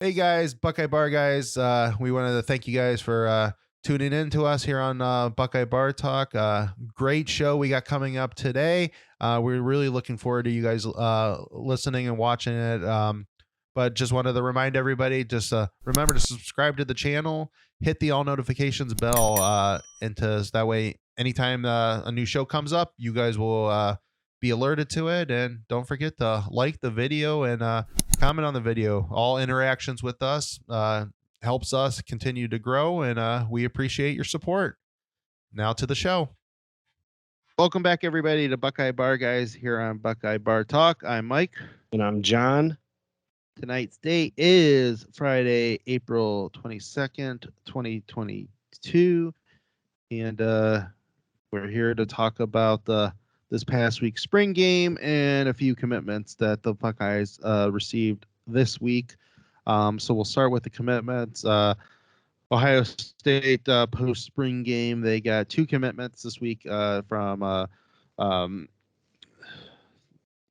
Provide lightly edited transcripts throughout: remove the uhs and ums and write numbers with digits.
Hey guys, Buckeye Bar guys. We wanted to thank you guys for tuning in to us here on Buckeye Bar Talk. Great show we got coming up today. We're really looking forward to you guys listening and watching it. But just wanted to remind everybody, just remember to subscribe to the channel, hit the all notifications bell, and that way, anytime a new show comes up, you guys will be alerted to it. And don't forget to like the video and comment on the video. All interactions with us helps us continue to grow, and we appreciate your support. Now to the show. Welcome back, everybody, to Buckeye Bar Guys here on Buckeye Bar Talk. I'm Mike. And I'm John. Tonight's date is Friday, April 22nd, 2022. And we're here to talk about this past week's spring game and a few commitments that the Buckeyes received this week. So we'll start with the commitments. Ohio State post-spring game, they got two commitments this week from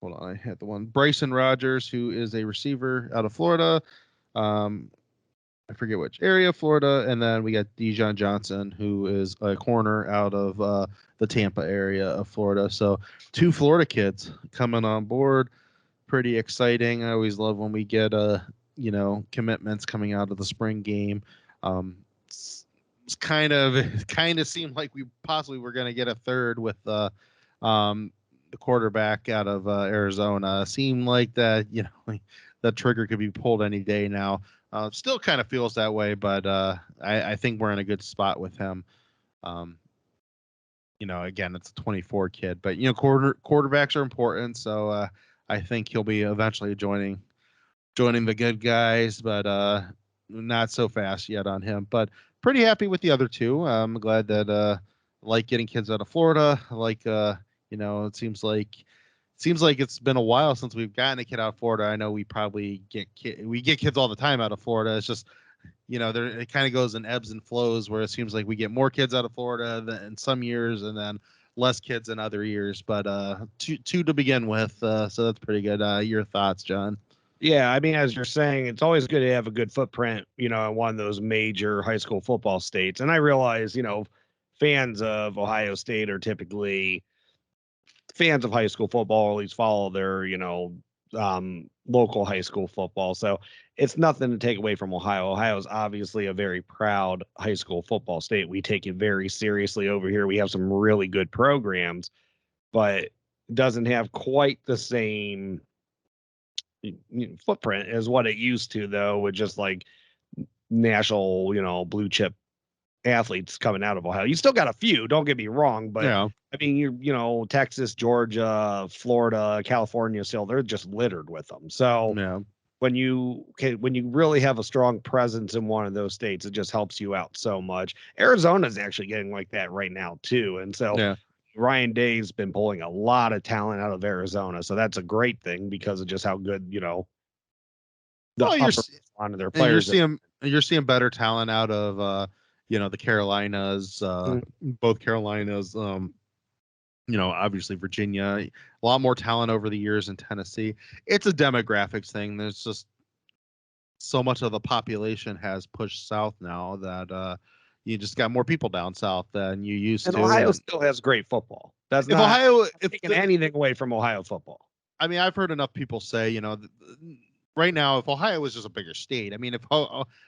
hold on, I had the one. Bryson Rodgers, who is a receiver out of Florida. I forget which area, Florida. And then we got Dijon Johnson, who is a corner out of the Tampa area of Florida. So two Florida kids coming on board. Pretty exciting. I always love when we get commitments coming out of the spring game. It's kind of seemed like we possibly were going to get a third with the quarterback out of Arizona. Seemed like that that trigger could be pulled any day now. Still kind of feels that way, but I think we're in a good spot with him. Again, it's a 24 kid, but quarterbacks are important, so I think he'll be eventually joining the good guys, but not so fast yet on him. But pretty happy with the other two. I'm glad that like getting kids out of Florida. Like it seems like it's been a while since we've gotten a kid out of Florida. I know we probably get kids all the time out of Florida. It's just it kind of goes in ebbs and flows where it seems like we get more kids out of Florida in some years and then less kids in other years. But two to begin with, so that's pretty good. Your thoughts, John? Yeah, I mean, as you're saying, it's always good to have a good footprint, in one of those major high school football states. And I realize, fans of Ohio State are typically fans of high school football, or at least follow their, local high school football. So it's nothing to take away from Ohio. Ohio is obviously a very proud high school football state. We take it very seriously over here. We have some really good programs, but doesn't have quite the same footprint as what it used to, though, with just like national, blue chip athletes coming out of Ohio. You still got a few, don't get me wrong, but Yeah. I mean, Texas, Georgia, Florida, California, still they're just littered with them. So Yeah. when you really have a strong presence in one of those states, it just helps you out so much. Arizona's actually getting like that right now too, and so Yeah. Ryan Day's been pulling a lot of talent out of Arizona, so that's a great thing because of just how good the upper line of their players. You're seeing better talent out of the Carolinas, both Carolinas. Obviously Virginia, a lot more talent over the years in Tennessee. It's a demographics thing. There's just so much of the population has pushed south now that you just got more people down south than you used and to. Ohio still has great football. That's if not Ohio, taking anything away from Ohio football. I mean, I've heard enough people say, right now, if Ohio was just a bigger state, I mean, if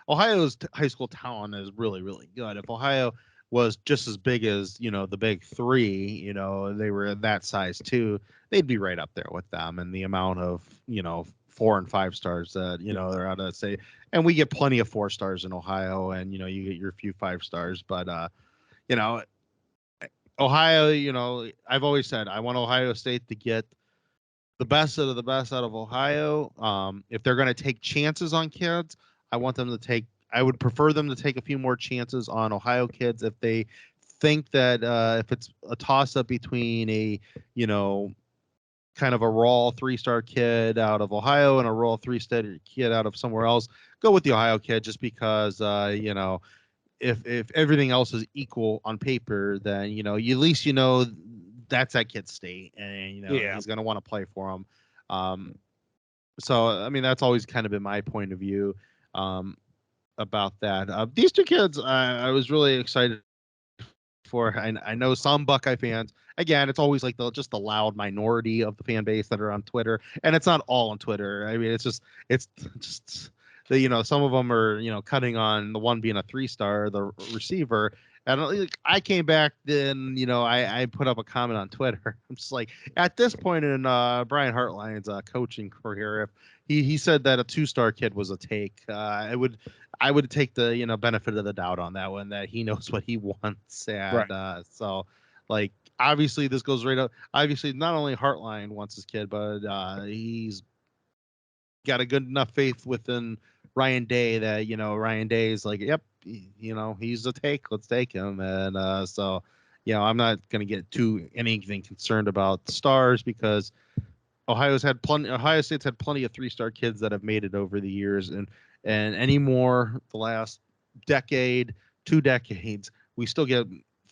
Ohio's high school talent is really, really good. If Ohio was just as big as, the big three, they were that size too, they'd be right up there with them. And the amount of, 4 and 5 stars that, they're out of state. And we get plenty of 4 stars in Ohio and, you get your few 5 stars. But, Ohio, I've always said I want Ohio State to get the best out of the best out of Ohio. If they're going to take chances on kids, I would prefer them to take a few more chances on Ohio kids if they think that if it's a toss up between a, kind of a raw 3-star kid out of Ohio and a raw 3-star kid out of somewhere else, go with the Ohio kid just because, if everything else is equal on paper, then, at least, that's that kid's state and, he's going to want to play for him. So, I mean, that's always kind of been my point of view. um, about that. These two kids, I was really excited for. I know some Buckeye fans. Again, it's always like the loud minority of the fan base that are on Twitter, and it's not all on Twitter. I mean, it's just some of them are cutting on the one being a 3-star, the receiver. And I came back then, I put up a comment on Twitter. I'm just like, at this point in Brian Hartline's coaching career, if he said that a 2-star kid was a take, I would take the benefit of the doubt on that one, that he knows what he wants. And Right. so like obviously this goes right up. Obviously not only Hartline wants his kid, but he's got a good enough faith within Ryan Day that Ryan Day is like, yep, he's a take. Let's take him. And so I'm not gonna get too anything concerned about the stars, because Ohio State's had plenty of 3-star kids that have made it over the years, and anymore the last decade, 2 decades, we still get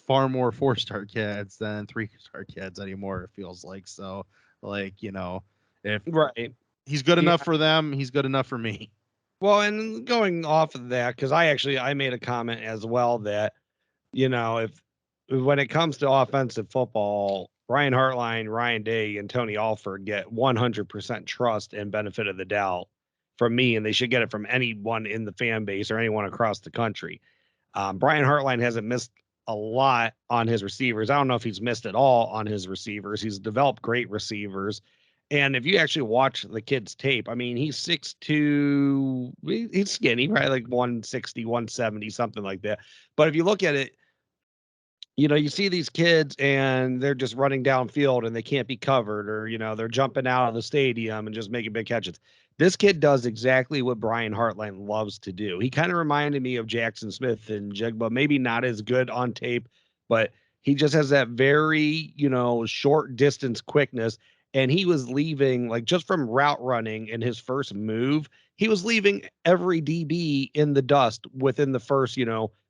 far more 4-star kids than 3-star kids anymore. It feels like. So, if Right. he's good Yeah. enough for them, he's good enough for me. Well, and going off of that, because I made a comment as well that, if when it comes to offensive football, Brian Hartline, Ryan Day, and Tony Alford get 100% trust and benefit of the doubt from me, and they should get it from anyone in the fan base or anyone across the country. Brian Hartline hasn't missed a lot on his receivers. I don't know if he's missed at all on his receivers. He's developed great receivers. And if you actually watch the kid's tape, I mean, he's 6'2", he's skinny, right? Like 160, 170, something like that. But if you look at it, you see these kids and they're just running downfield and they can't be covered, or, they're jumping out of the stadium and just making big catches. This kid does exactly what Brian Hartline loves to do. He kind of reminded me of Jackson Smith and Jigba, maybe not as good on tape, but he just has that very, short distance quickness. And he was leaving, like, just from route running in his first move, he was leaving every DB in the dust within the first,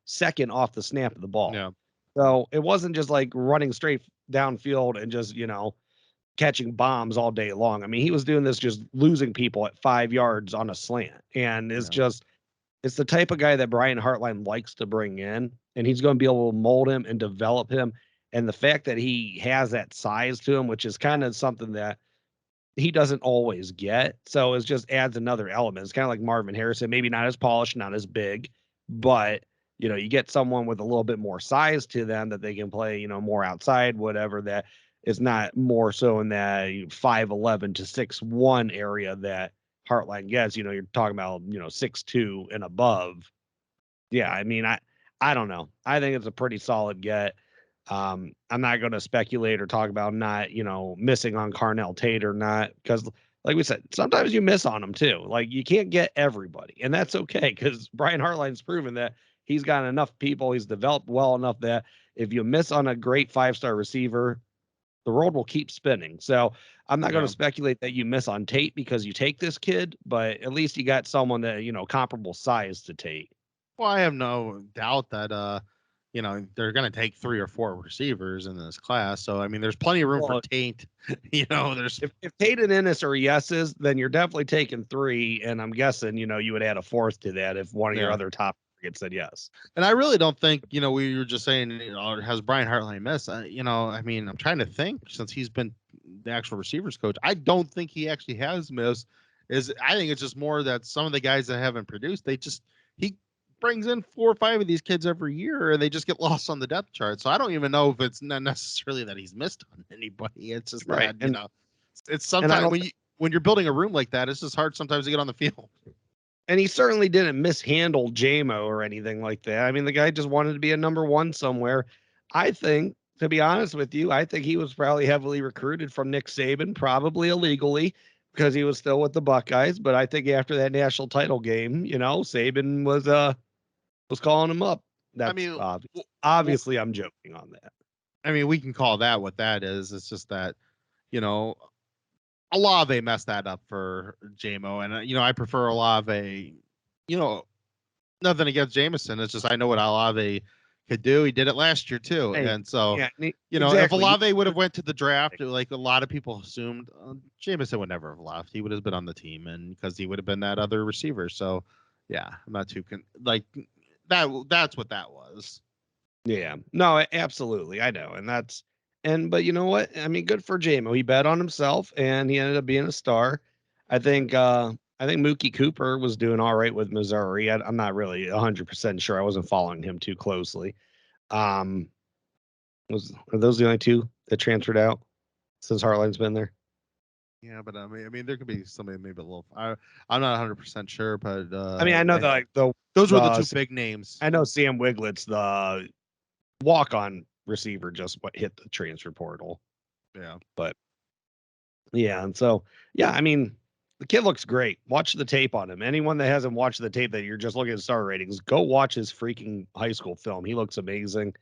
second off the snap of the ball. Yeah. So it wasn't just like running straight downfield and just, catching bombs all day long. I mean, he was doing this just losing people at 5 yards on a slant. And Yeah. it's the type of guy that Brian Hartline likes to bring in, and he's going to be able to mold him and develop him. And the fact that he has that size to him, which is kind of something that he doesn't always get. So it just adds another element. It's kind of like Marvin Harrison, maybe not as polished, not as big, but you get someone with a little bit more size to them that they can play, more outside, whatever, that is not more so in that 5'11" to 6'1" area that Heartline gets. You're talking about, 6'2" and above. Yeah, I mean, I don't know. I think it's a pretty solid get. I'm not going to speculate or talk about not, missing on Carnell Tate or not, because like we said, sometimes you miss on them too. Like, you can't get everybody, and that's okay, because Brian Hartline's proven that he's got enough people. He's developed well enough that if you miss on a great 5-star receiver, the world will keep spinning. So I'm not going to Yeah. speculate that you miss on Tate because you take this kid, but at least you got someone that, comparable size to Tate. Well, I have no doubt that they're going to take 3 or 4 receivers in this class. So I mean, there's plenty of room for Well, Tate. There's if Tate and Ennis are yeses, then you're definitely taking 3. And I'm guessing, you would add a 4th to that if one of your yeah. other top targets said yes. And I really don't think, we were just saying, has Brian Hartline missed? I mean, I'm trying to think, since he's been the actual receivers coach. I don't think he actually has missed. I think it's just more that some of the guys that haven't produced, he brings in 4 or 5 of these kids every year, and they just get lost on the depth chart. So I don't even know if it's not necessarily that he's missed on anybody. It's just Right. that, it's And I sometimes don't when you're building a room like that, it's just hard sometimes to get on the field. And he certainly didn't mishandle JMO or anything like that. I mean, the guy just wanted to be a number 1 somewhere. I think, to be honest with you, I think he was probably heavily recruited from Nick Saban, probably illegally, because he was still with the Buckeyes. But I think after that national title game, Saban was calling him up. I That's mean, obvious. w- w- Obviously, I'm joking on that. I mean, we can call that what that is. It's just that, you know, Olave messed that up for JMO, and I prefer Olave. Nothing against Jameson. It's just I know what Olave could do. He did it last year too, Hey, and so yeah, if exactly. Olave would have went to the draft, like a lot of people assumed, Jameson would never have left. He would have been on the team, and because he would have been that other receiver. So, yeah, I'm not too like that. That's what that was. Yeah. No, absolutely. I know. But you know what? I mean, good for JMO. He bet on himself and he ended up being a star. I think Mookie Cooper was doing all right with Missouri. I'm not really 100% sure. I wasn't following him too closely. Um, are those the only two that transferred out since Hartline's been there? Yeah, but I mean, there could be somebody maybe a little. I'm not 100% sure, but I mean, I know that like those were the two big names. I know Sam Wiglett's the walk-on receiver just hit the transfer portal. Yeah. But yeah, and so yeah, I mean, the kid looks great. Watch the tape on him. Anyone that hasn't watched the tape that you're just looking at star ratings, go watch his freaking high school film. He looks amazing.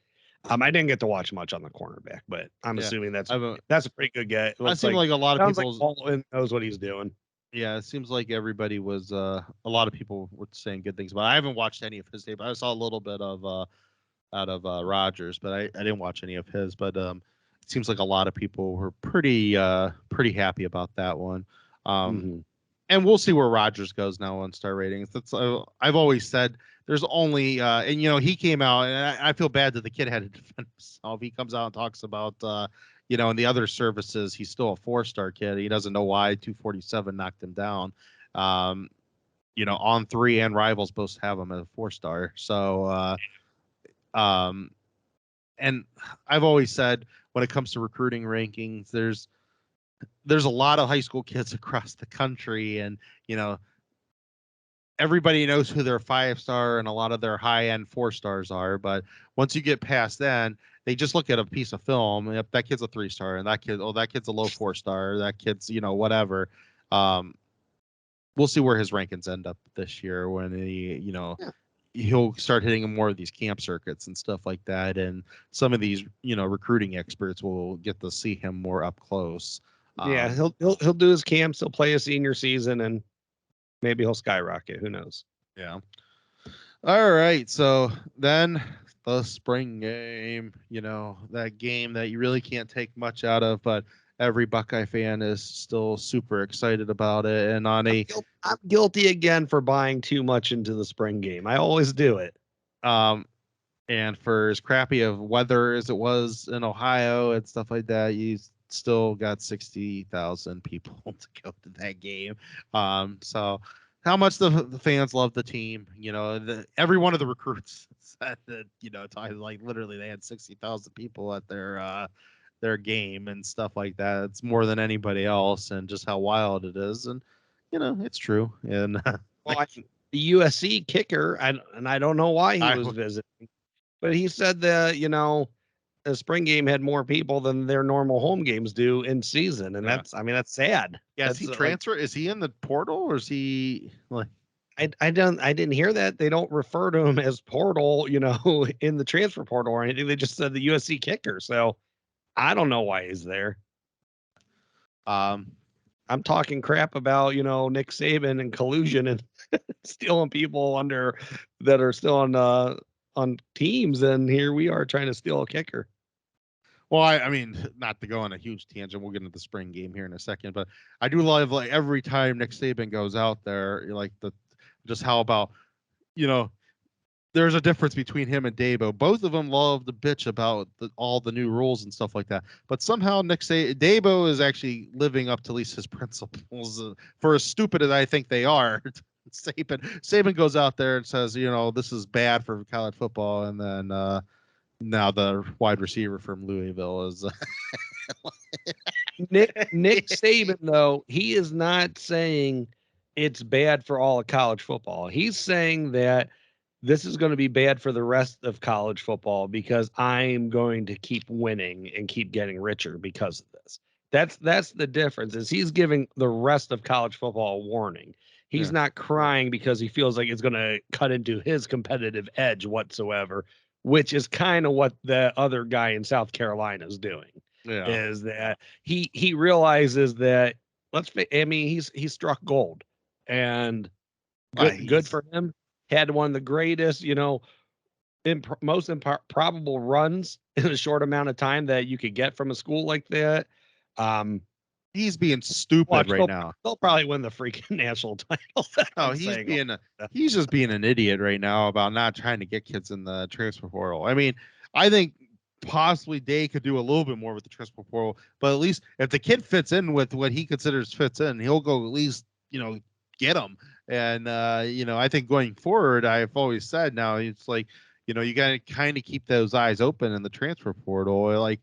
I didn't get to watch much on the cornerback, but I'm assuming that's a pretty good guy. It looks seems like a lot of people knows what he's doing. Yeah, it seems like everybody was a lot of people were saying good things about it. I haven't watched any of his tape. I saw a little bit of out of Rodgers, but I didn't watch any of his. But it seems like a lot of people were pretty happy about that one. And we'll see where Rodgers goes now on star ratings. That's I've always said there's only and he came out and I feel bad that the kid had to defend himself. He comes out and talks about in the other services he's still a 4-star kid. He doesn't know why 247 knocked him down. On 3 and Rivals both have him as a 4-star. So and I've always said when it comes to recruiting rankings, there's a lot of high school kids across the country, and everybody knows who their 5-star and a lot of their high-end 4-stars are. But once you get past then, they just look at a piece of film. Yep, that kid's a 3-star, and that kid's a low 4-star. That kid's whatever. We'll see where his rankings end up this year when he'll start hitting more of these camp circuits and stuff like that, and some of these recruiting experts will get to see him more up close. Yeah, he'll do his camps. He'll play a senior season, and maybe he'll skyrocket. Who knows? Yeah. All right. So then the spring game, that game that you really can't take much out of, but every Buckeye fan is still super excited about it. And I'm guilty again for buying too much into the spring game. I always do it. And for as crappy of weather as it was in Ohio and stuff like that, you still got 60,000 people to go to that game. So how much the fans love the team, every one of the recruits said that, like literally they had 60,000 people at their game and stuff like that. It's more than anybody else, and just how wild it is. And, it's true. And the USC kicker, I don't know why he was visiting, but he said that, the spring game had more people than their normal home games do in season. And that's sad. Yeah. Is he transfer? Is he in the portal, or is he like, I didn't hear that. They don't refer to him as portal, in the transfer portal or anything. They just said the USC kicker. So I don't know why he's there. I'm talking crap about, Nick Saban and collusion and stealing people that are still on teams, and here we are trying to steal a kicker. Well, I mean, not to go on a huge tangent, we'll get into the spring game here in a second, but I do love, like, every time Nick Saban goes out there, like just how about, there's a difference between him and Dabo. Both of them love to bitch about all the new rules and stuff like that, but somehow Dabo is actually living up to at least his principles, for as stupid as I think they are. Saban goes out there and says, this is bad for college football, and then now the wide receiver from Louisville is Nick Saban, though. He is not saying it's bad for all of college football. He's saying that this is going to be bad for the rest of college football because I'm going to keep winning and keep getting richer because of this. That's the difference. Is he's giving the rest of college football a warning. He's not crying because he feels like it's going to cut into his competitive edge whatsoever, which is kind of what the other guy in South Carolina is doing. Yeah. Is that he realizes that he's struck gold, and good for him. Had one of the greatest, most improbable runs in a short amount of time that you could get from a school like that. he's being stupid Watch, right now. they'll probably win the freaking national title. No, he's just being an idiot right now about not trying to get kids in the transfer portal. I mean, I think possibly Day could do a little bit more with the transfer portal, but at least if the kid fits in with what he considers fits in, he'll go at least, get him. And I think going forward, I've always said now it's like, you got to kind of keep those eyes open in the transfer portal. Like,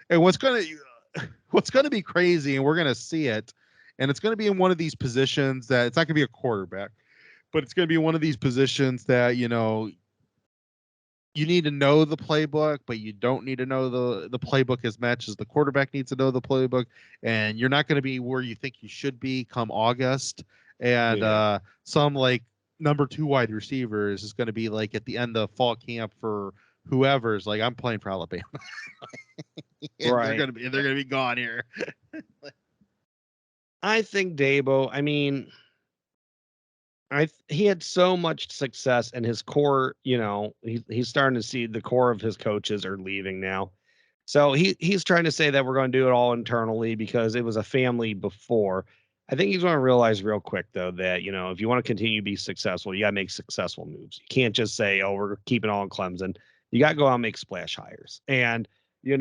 and what's gonna be crazy, and we're gonna see it, and it's gonna be in one of these positions that it's not gonna be a quarterback, but it's gonna be one of these positions that you need to know the playbook, but you don't need to know the playbook as much as the quarterback needs to know the playbook, and you're not going to be where you think you should be come August. And some like number 2 wide receivers is going to be like at the end of fall camp for whoever's like, I'm playing for Alabama. Right. They're gonna be gone here. I think Dabo, I mean, he had so much success, and his core, he's starting to see the core of his coaches are leaving now. So he's trying to say that we're going to do it all internally because it was a family before. I think he's going to realize real quick though that, if you want to continue to be successful, you got to make successful moves. You can't just say, "Oh, we're keeping all in Clemson." You got to go out and make splash hires. And you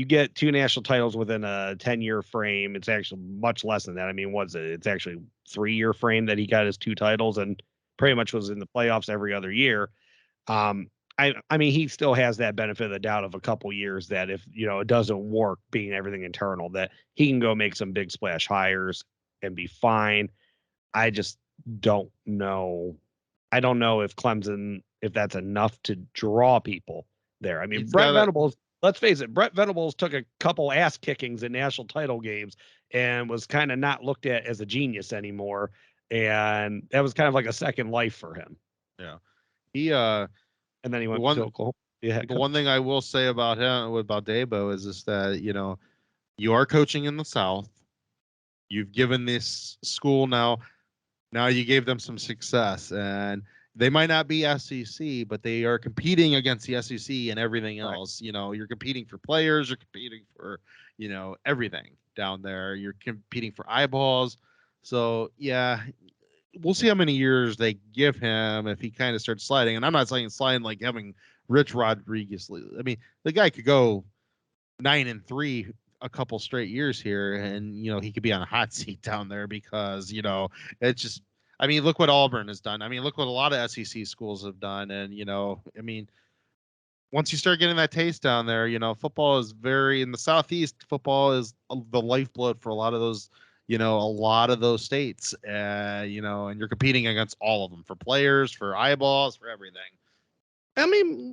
get 2 national titles within a 10-year frame. It's actually much less than that. I mean, what's it? It's actually 3-year frame that he got his 2 titles and pretty much was in the playoffs every other year. I mean, he still has that benefit of the doubt of a couple years that if, it doesn't work being everything internal, that he can go make some big splash hires and be fine. I just don't know. I don't know if Clemson, if that's enough to draw people there. I mean, Venables, let's face it, Brett Venables took a couple ass kickings in national title games and was kind of not looked at as a genius anymore. And that was kind of like a second life for him. Yeah. And then he went to Oklahoma. Yeah. The one thing I will say about him, about Dabo, is just that, you are coaching in the South. You've given this school now you gave them some success, and they might not be SEC, but they are competing against the SEC and everything else. Right. You're competing for players, you're competing for, everything down there. You're competing for eyeballs. So yeah, we'll see how many years they give him if he kind of starts sliding. And I'm not saying sliding like having Rich Rodriguez. I mean, the guy could go 9-3 a couple straight years here, and he could be on a hot seat down there because it's just, I mean, look what Auburn has done. I mean, look what a lot of SEC schools have done. And I mean, once you start getting that taste down there, football is very, in the Southeast, football is the lifeblood for a lot of those states. And you're competing against all of them for players, for eyeballs, for everything. I mean,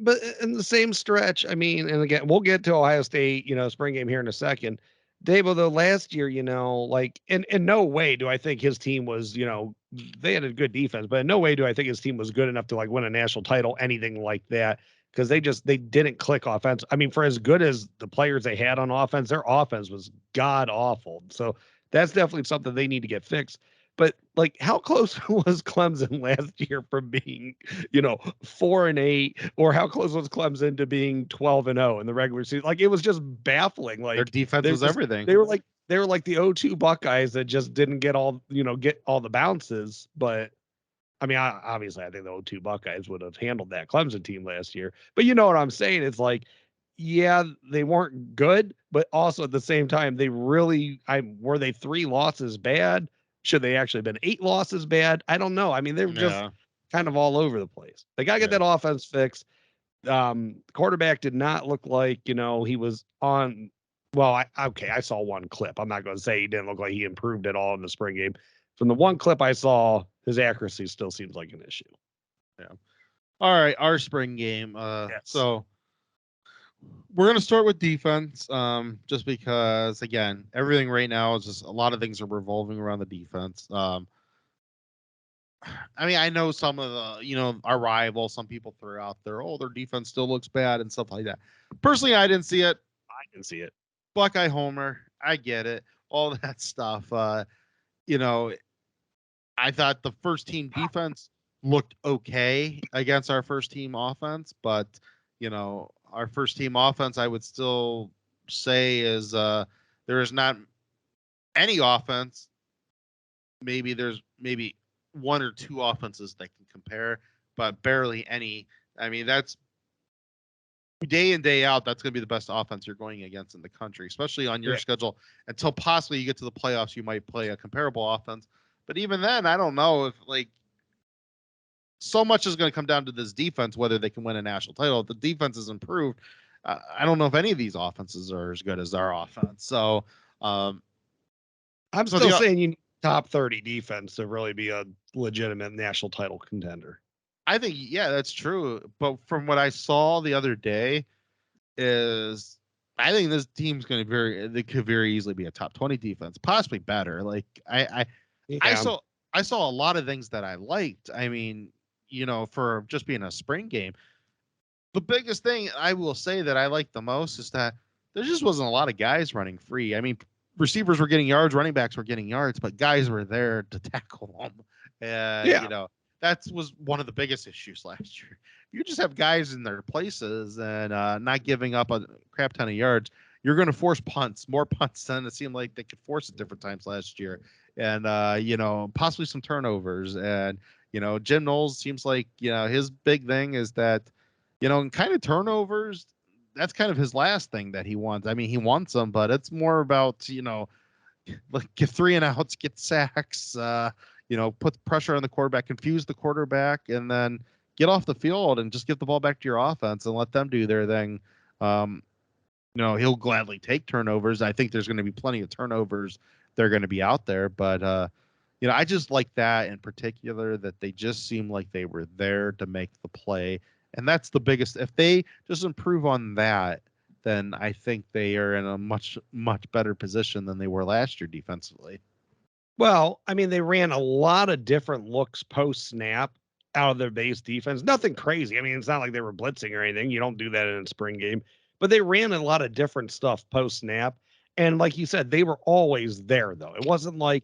but in the same stretch, I mean, and again, we'll get to Ohio State, spring game here in a second. Dabo, though, last year, like in no way do I think his team was, they had a good defense, but in no way do I think his team was good enough to like win a national title, anything like that, because they didn't click offense. I mean, for as good as the players they had on offense, their offense was god awful. So that's definitely something they need to get fixed. But like, how close was Clemson last year from being, 4-8, or how close was Clemson to being 12-0 in the regular season? Like, it was just baffling. Like, their defense was everything. They were like the 0-2 Buckeyes that just didn't get all the bounces. But I mean, obviously, I think the 0-2 Buckeyes would have handled that Clemson team last year. But you know what I'm saying? It's like, yeah, they weren't good, but also at the same time, they really, were they 3 losses bad? Should they actually have been 8 losses bad? I don't know. I mean, they were just kind of all over the place. They got to get that offense fixed. Quarterback did not look like, he was on. Well, I saw one clip. I'm not going to say he didn't look like he improved at all in the spring game. From the one clip I saw, his accuracy still seems like an issue. Yeah. All right. Our spring game. Yes. So we're going to start with defense, just because, again, everything right now is just a lot of things are revolving around the defense. I mean, I know some of the, our rivals, some people throw out there, their defense still looks bad and stuff like that. Personally, I didn't see it. Buckeye homer. I get it. All that stuff. I thought the first team defense looked okay against our first team offense, but, our first team offense, I would still say is the there is not any offense. Maybe there's maybe one or two offenses that can compare, but barely any. I mean, that's day in, day out. That's going to be the best offense you're going against in the country, especially on your schedule. Until possibly you get to the playoffs, you might play a comparable offense. But even then, I don't know if so much is going to come down to this defense, whether they can win a national title. If the defense is improved, I don't know if any of these offenses are as good as our offense. So I'm still saying you need top 30 defense to really be a legitimate national title contender. I think, yeah, that's true. But from what I saw the other day is I think this team's going to they could very easily be a top 20 defense, possibly better. I saw a lot of things that I liked. I mean, for just being a spring game, the biggest thing I will say that I liked the most is that there just wasn't a lot of guys running free. I mean, receivers were getting yards, running backs were getting yards, but guys were there to tackle them. That was one of the biggest issues last year. You just have guys in their places and not giving up a crap ton of yards. You're going to force punts, more punts than it seemed like they could force at different times last year. And, possibly some turnovers. And, Jim Knowles seems like, his big thing is that, kind of turnovers, that's kind of his last thing that he wants. I mean, he wants them, but it's more about, get 3 and outs, get sacks, put pressure on the quarterback, confuse the quarterback, and then get off the field and just give the ball back to your offense and let them do their thing. He'll gladly take turnovers. I think there's going to be plenty of turnovers. They're going to be out there, but I just like that in particular, that they just seem like they were there to make the play. And that's the biggest. If they just improve on that, then I think they are in a much, much better position than they were last year defensively. Well, I mean, they ran a lot of different looks post snap out of their base defense. Nothing crazy. I mean, it's not like they were blitzing or anything. You don't do that in a spring game, but they ran a lot of different stuff post snap. And like you said, they were always there, though. It wasn't like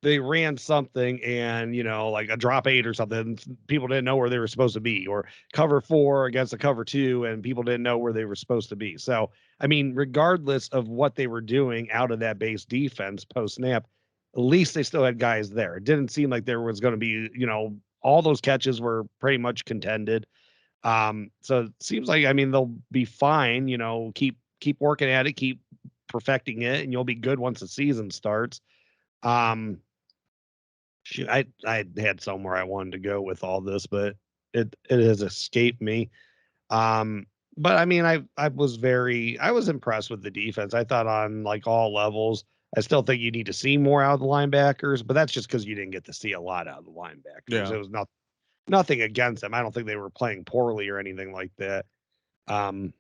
they ran something and, like a drop 8 or something, people didn't know where they were supposed to be, or cover 4 against a cover 2 and people didn't know where they were supposed to be. So, I mean, regardless of what they were doing out of that base defense post snap, at least they still had guys there. It didn't seem like there was going to be, all those catches were pretty much contended. So it seems like, I mean, they'll be fine, keep working at it, keep perfecting it, and you'll be good once the season starts. Shoot, I had somewhere I wanted to go with all this, but it has escaped me. But I mean, I was impressed with the defense. I thought on all levels. I still think you need to see more out of the linebackers, but that's just because you didn't get to see a lot out of the linebackers. Yeah. It was nothing against them. I don't think they were playing poorly or anything like that. I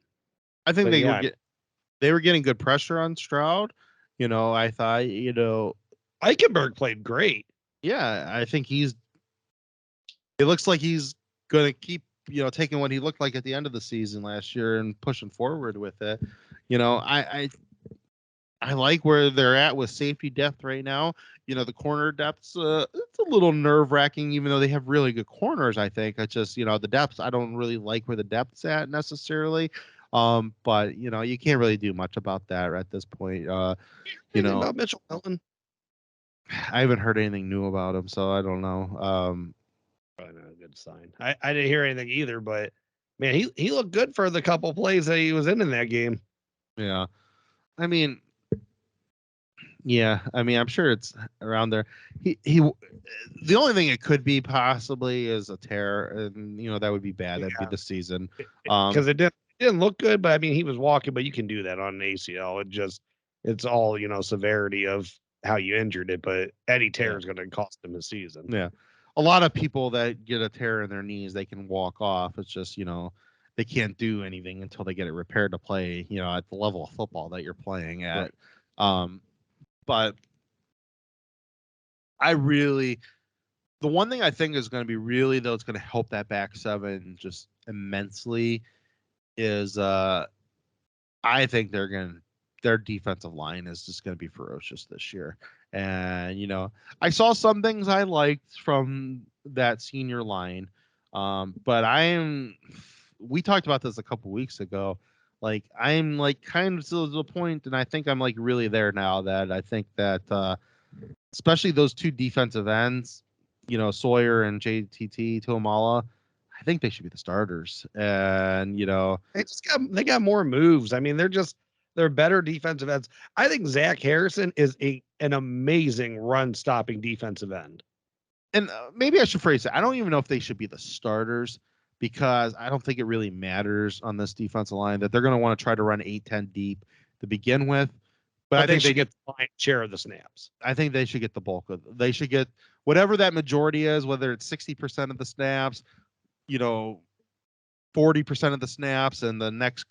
think they were getting good pressure on Stroud. I thought, Eichenberg played great. Yeah, I think it looks like he's going to keep, taking what he looked like at the end of the season last year and pushing forward with it. I like where they're at with safety depth right now. The corner depth's it's a little nerve-wracking, even though they have really good corners, I think. It's just, the depths, I don't really like where the depth's at necessarily. But, you can't really do much about that at this point. About Mitchell Milton? I haven't heard anything new about him, so I don't know. Probably not a good sign. I didn't hear anything either, but, man, he looked good for the couple plays that he was in that game. Yeah. I mean... Yeah, I mean, I'm sure it's around there. The only thing it could be possibly is a tear, and that would be bad. That'd be the season. Because it didn't look good, but I mean, he was walking, but you can do that on an ACL. It's all severity of how you injured it, but any tear is going to cost him a season. Yeah, a lot of people that get a tear in their knees, they can walk off. It's just they can't do anything until they get it repaired to play at the level of football that you're playing at. Right. But the one thing I think is going to be really, though, it's going to help that back seven just immensely is I think their defensive line is just going to be ferocious this year. And, I saw some things I liked from that senior line. But we talked about this a couple weeks ago. Like I'm like kind of to the point, and I think I'm like really there now that I think that especially those two defensive ends, Sawyer and JTT Tuamala, I think they should be the starters. And they got more moves. I mean, they're better defensive ends. I think Zach Harrison is an amazing run stopping defensive end. And maybe I should phrase it. I don't even know if they should be the starters because I don't think it really matters on this defensive line that they're going to want to try to run 8-10 deep to begin with. But I think they get the lion's share of the snaps. I think they should get the bulk of it. They should get whatever that majority is, whether it's 60% of the snaps, 40% of the snaps, and the next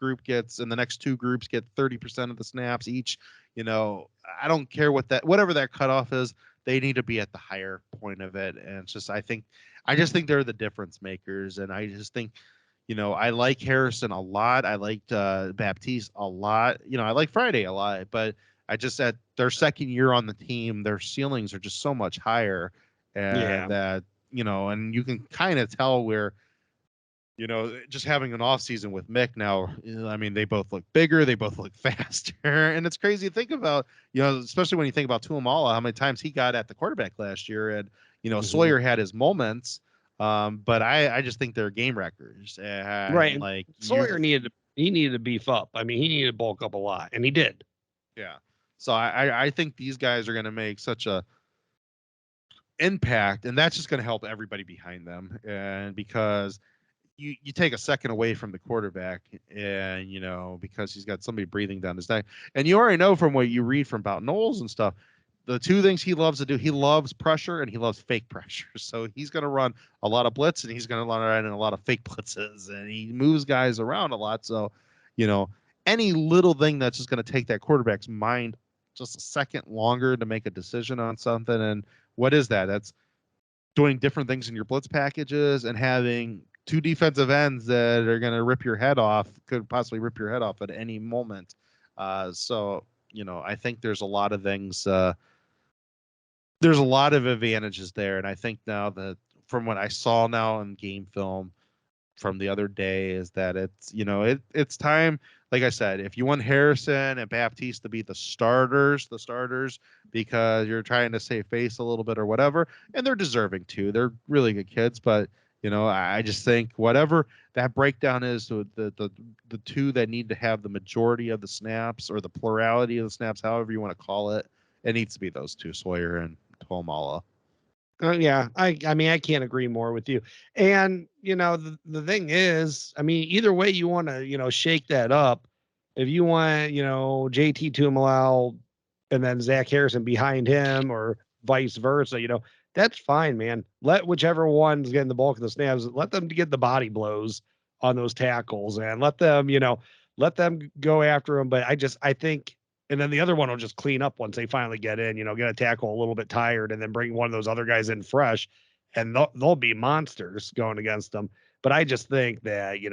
two groups get 30% of the snaps each. I don't care whatever that cutoff is, they need to be at the higher point of it. And it's just, I just think they're the difference makers. And I just think, I like Harrison a lot. I liked Baptiste a lot. I like Friday a lot, but I just at their second year on the team, their ceilings are just so much higher. And that, and you can kind of tell where, just having an off season with Mick now, I mean, they both look bigger, they both look faster, and it's crazy to think about, especially when you think about Tuamala, how many times he got at the quarterback last year, and Sawyer had his moments, but I just think they're game wreckers, and right? Like Sawyer needed to beef up. I mean, he needed to bulk up a lot, and he did. Yeah, so I think these guys are going to make such a impact, and that's just going to help everybody behind them, and because you take a second away from the quarterback, and because he's got somebody breathing down his neck, and you already know from what you read from about Knowles and stuff, the two things he loves to do, he loves pressure and he loves fake pressure. So he's going to run a lot of blitz and he's going to run in a lot of fake blitzes, and he moves guys around a lot. So any little thing that's just going to take that quarterback's mind just a second longer to make a decision on something. And what is that? That's doing different things in your blitz packages and having two defensive ends that are going to could possibly rip your head off at any moment. So I think there's a lot of things. There's a lot of advantages there, and I think now that from what I saw now in game film from the other day is that it's time. Like I said, if you want Harrison and Baptiste to be the starters because you're trying to save face a little bit or whatever, and they're deserving too. They're really good kids, but I just think whatever that breakdown is, so the two that need to have the majority of the snaps or the plurality of the snaps, however you want to call it, it needs to be those two, Sawyer and Tuamala. Yeah, I mean, I can't agree more with you. And the thing is, I mean, either way you want to shake that up. If you want JT Tuamala and then Zach Harrison behind him, or vice versa, that's fine, man. Let whichever one's getting the bulk of the snaps, let them get the body blows on those tackles, and let them go after them. But I think. And then the other one will just clean up once they finally get in, get a tackle a little bit tired, and then bring one of those other guys in fresh, and they'll be monsters going against them. But I just think that, you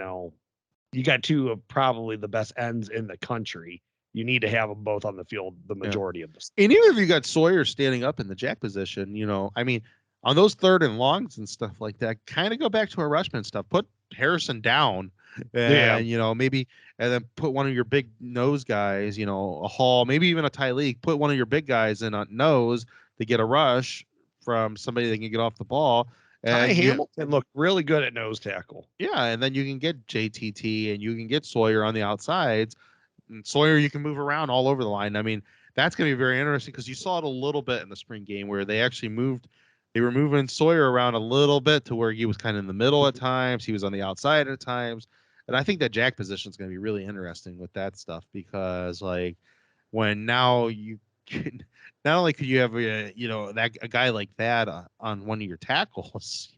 got two of probably the best ends in the country. You need to have them both on the field the majority of the And even if you got Sawyer standing up in the jack position, I mean, on those third and longs and stuff like that, kind of go back to our Rushman stuff. Put Harrison down, and maybe, and then put one of your big nose guys, a Hall, maybe even a Tyleek, put one of your big guys in a nose to get a rush from somebody that can get off the ball. And Ty Hamilton looked really good at nose tackle. Yeah, and then you can get JTT and you can get Sawyer on the outsides. And Sawyer, you can move around all over the line. I mean, that's going to be very interesting because you saw it a little bit in the spring game where they were moving Sawyer around a little bit to where he was kind of in the middle at times. He was on the outside at times. And I think that jack position is going to be really interesting with that stuff because, like, when now you can, not only could you have a guy like that on one of your tackles,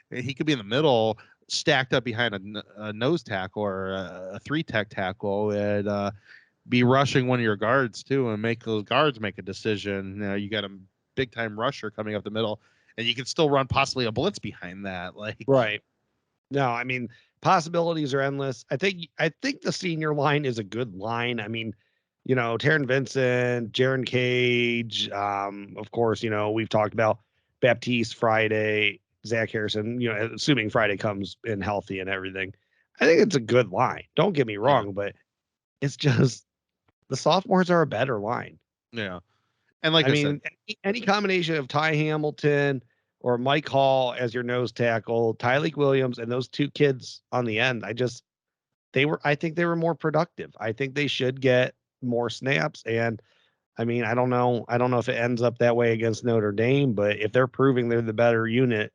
he could be in the middle, stacked up behind a nose tackle or a three-tech tackle, and be rushing one of your guards too, and make those guards make a decision. You got a big-time rusher coming up the middle, and you can still run possibly a blitz behind that, like right. No, I mean, possibilities are endless. I think the senior line is a good line. I mean, Taron Vincent, Jaron Cage, of course, we've talked about Baptiste, Friday, Zach Harrison, assuming Friday comes in healthy and everything. I think it's a good line. Don't get me wrong, but It's just the sophomores are a better line. Yeah. And like I I said, mean, any combination of Ty Hamilton or Mike Hall as your nose tackle, Tyleek Williams, and those two kids on the end, I think they were more productive. I think they should get more snaps. And I mean, I don't know. I don't know if it ends up that way against Notre Dame, but if they're proving they're the better unit,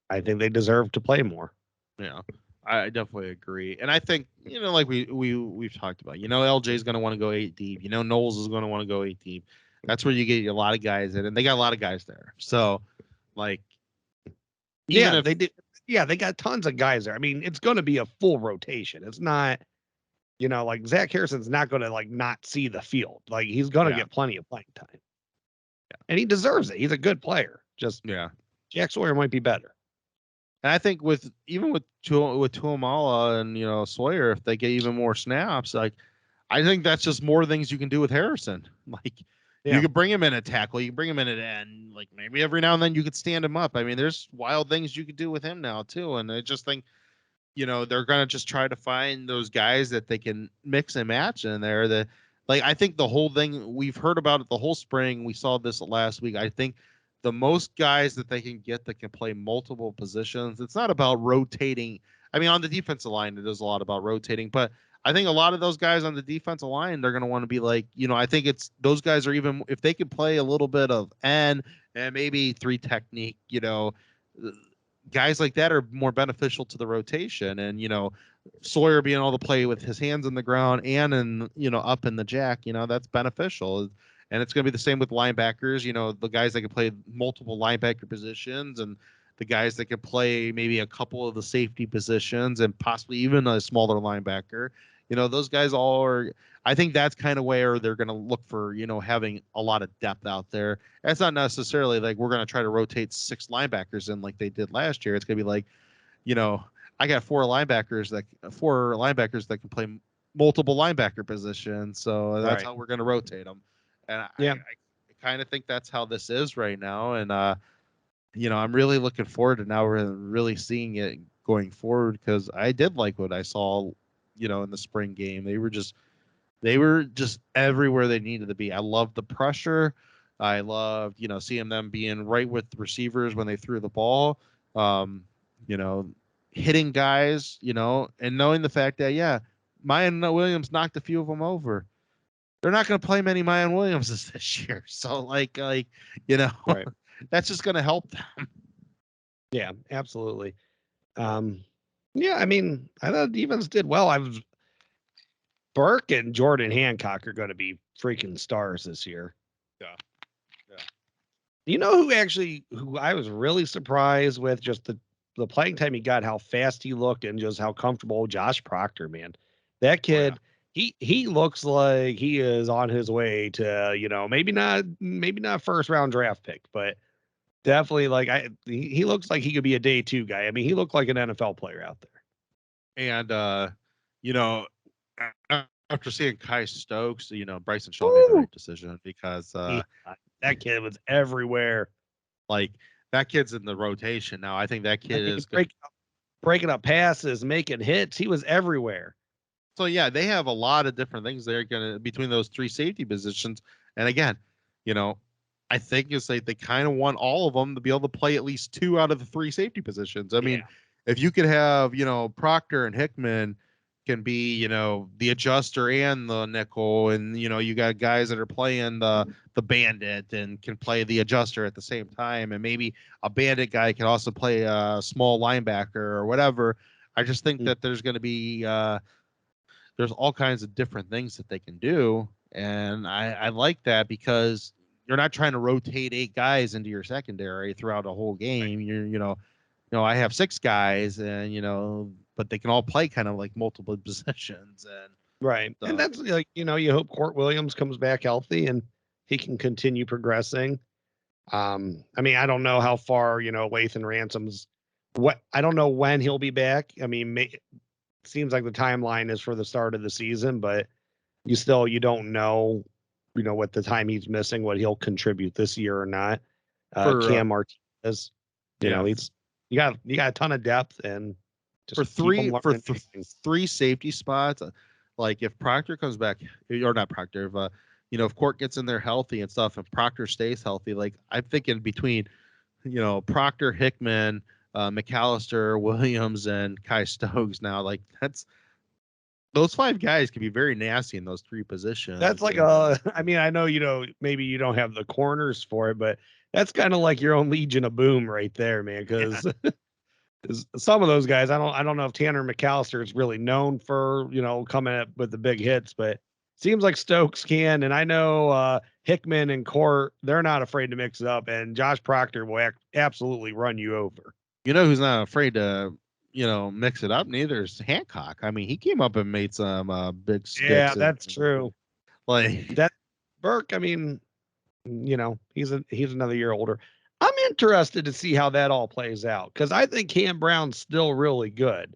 I think they deserve to play more. yeah, I definitely agree. And I think, like we've talked about, LJ is going to want to go 8 deep. Knowles is going to want to go 8 deep. That's where you get a lot of guys in, and they got a lot of guys there. So, like, even if they did. Yeah, they got tons of guys there. I mean, it's going to be a full rotation. It's not, like Zach Harrison's not going to like not see the field. Like he's going to get plenty of playing time. Yeah. And he deserves it. He's a good player. Just Jack Sawyer might be better. And I think with Tuamala and Sawyer, if they get even more snaps, like I think that's just more things you can do with Harrison. Like you could bring him in at tackle, you can bring him in at end, like maybe every now and then you could stand him up. I mean, there's wild things you could do with him now too. And I just think, they're gonna just try to find those guys that they can mix and match in there. I think the whole thing we've heard about it the whole spring. We saw this last week. I think the most guys that they can get that can play multiple positions. It's not about rotating. I mean, on the defensive line, it is a lot about rotating, but I think a lot of those guys on the defensive line, they're going to want to be like, I think it's those guys are even if they could play a little bit of N and maybe 3 technique, guys like that are more beneficial to the rotation. And, Sawyer being able to play with his hands in the ground and up in the jack, that's beneficial. And it's going to be the same with linebackers, the guys that can play multiple linebacker positions and the guys that can play maybe a couple of the safety positions and possibly even a smaller linebacker. Those guys all are, I think that's kind of where they're going to look for, having a lot of depth out there. That's not necessarily like we're going to try to rotate 6 linebackers in like they did last year. It's going to be like, I got 4 linebackers that can play multiple linebacker positions. So that's how we're going to rotate them. And I kind of think that's how this is right now. And, I'm really looking forward to now we're really seeing it going forward because I did like what I saw, in the spring game. They were just everywhere they needed to be. I loved the pressure. I loved, seeing them being right with the receivers when they threw the ball, hitting guys, and knowing the fact that, Mayan Williams knocked a few of them over. They're not going to play many Mayan Williamses this year. So right. That's just going to help them. Yeah, absolutely. I mean, I thought the defense did well. Burke and Jordan Hancock are going to be freaking stars this year. Yeah. You know who I was really surprised with just the playing time he got, how fast he looked and just how comfortable Josh Proctor, man. That kid, he looks like he is on his way to, maybe not first round draft pick, but definitely he looks like he could be a day 2 guy. I mean, he looked like an NFL player out there. And after seeing Kai Stokes, Bryson Shaw made the right decision because that kid was everywhere. Like that kid's in the rotation now. I think that kid is breaking up passes, making hits. He was everywhere. So they have a lot of different things they're gonna between those 3 safety positions. And again, I think it's like they kind of want all of them to be able to play at least 2 out of the 3 safety positions. I mean, if you could have, Proctor and Hickman can be, the adjuster and the nickel, and you got guys that are playing the bandit and can play the adjuster at the same time, and maybe a bandit guy can also play a small linebacker or whatever. I just think that there's going to be there's all kinds of different things that they can do, and I like that because you're not trying to rotate 8 guys into your secondary throughout a whole game. You're I have 6 guys, and but they can all play kind of like multiple positions. And right. So. And that's like, you hope Court Williams comes back healthy and he can continue progressing. I mean, I don't know how far, Lathan Ransom's I don't know when he'll be back. I mean, seems like the timeline is for the start of the season, but you don't know, what the time he's missing, what he'll contribute this year or not. Cam Martinez, he's you got a ton of depth, and just for 3 safety spots, like if Proctor comes back, or not Proctor, if Court gets in there healthy and stuff, and Proctor stays healthy, like I'm thinking between, Proctor, Hickman, McAllister, Williams, and Kai Stokes now, like those 5 guys can be very nasty in those 3 positions. That's like I mean, I know, maybe you don't have the corners for it, but that's kind of like your own Legion of Boom right there, man. Because some of those guys, I don't know if Tanner McAllister is really known for, coming up with the big hits, but seems like Stokes can. And I know Hickman and Court, they're not afraid to mix it up, and Josh Proctor will absolutely run you over. You know who's not afraid to, mix it up? Neither is Hancock. I mean, he came up and made some big sticks. Yeah, that's true. Like that Burke, I mean, he's another year older. I'm interested to see how that all plays out, because I think Cam Brown's still really good.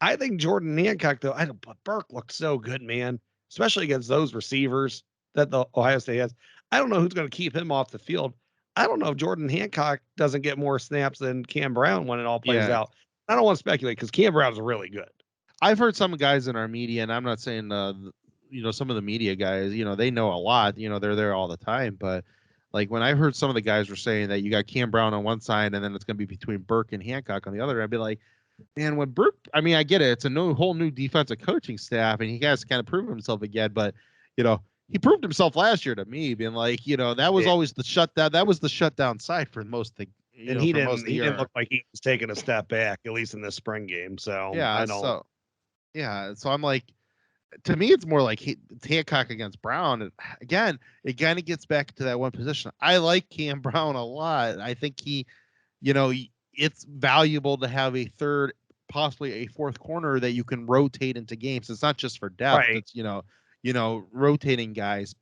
I think Jordan Hancock, though, but Burke looks so good, man, especially against those receivers that the Ohio State has. I don't know who's going to keep him off the field. I don't know if Jordan Hancock doesn't get more snaps than Cam Brown when it all plays out. I don't want to speculate, because Cam Brown's really good. I've heard some guys in our media, and I'm not saying, some of the media guys, they know a lot, they're there all the time. But like when I heard some of the guys were saying that you got Cam Brown on one side and then it's going to be between Burke and Hancock on the other, I'd be like, man, when Burke, I mean, I get it. It's a whole new defensive coaching staff, and he has to kind of prove himself again. But, he proved himself last year to me, being like, that was always the shutdown. That was the shutdown side for most of the and he didn't look like he was taking a step back, at least in this spring game. So yeah, so I'm like, to me, it's more like Hancock against Brown. And again, it kind of gets back to that one position. I like Cam Brown a lot. I think it's valuable to have a third, possibly a fourth corner that you can rotate into games. It's not just for depth. Right. It's rotating guys.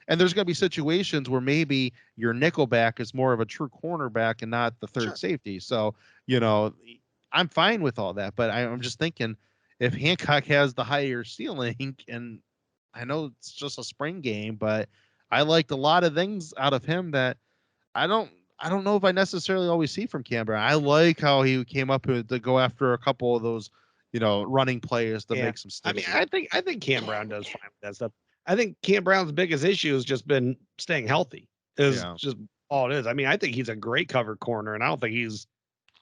And there's going to be situations where maybe your nickelback is more of a true cornerback and not the third safety. So, I'm fine with all that. But I'm just thinking, if Hancock has the higher ceiling, and I know it's just a spring game, but I liked a lot of things out of him that I don't know if I necessarily always see from Cam Brown. I like how he came up to go after a couple of those, running plays to make some sticks. I mean, I think Cam Brown does fine with that stuff. I think Cam Brown's biggest issue has just been staying healthy. Just all it is. I mean, I think he's a great cover corner, and I don't think he's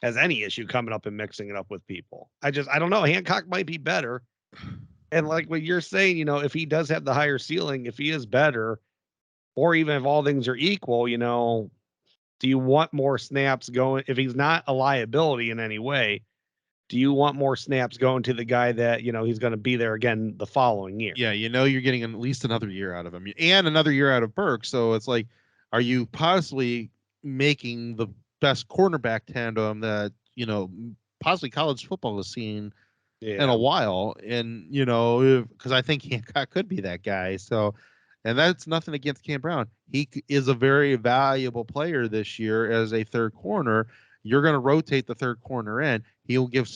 has any issue coming up and mixing it up with people. I don't know. Hancock might be better. And like what you're saying, if he does have the higher ceiling, if he is better, or even if all things are equal, do you want more snaps going? If he's not a liability in any way, do you want more snaps going to the guy that, he's going to be there again the following year? Yeah, you're getting at least another year out of him and another year out of Burke. So it's like, are you possibly making the best cornerback tandem that, possibly college football has seen in a while? And, because I think Hancock could be that guy. So, and that's nothing against Cam Brown. He is a very valuable player this year as a third corner. You're going to rotate the third corner in. He'll give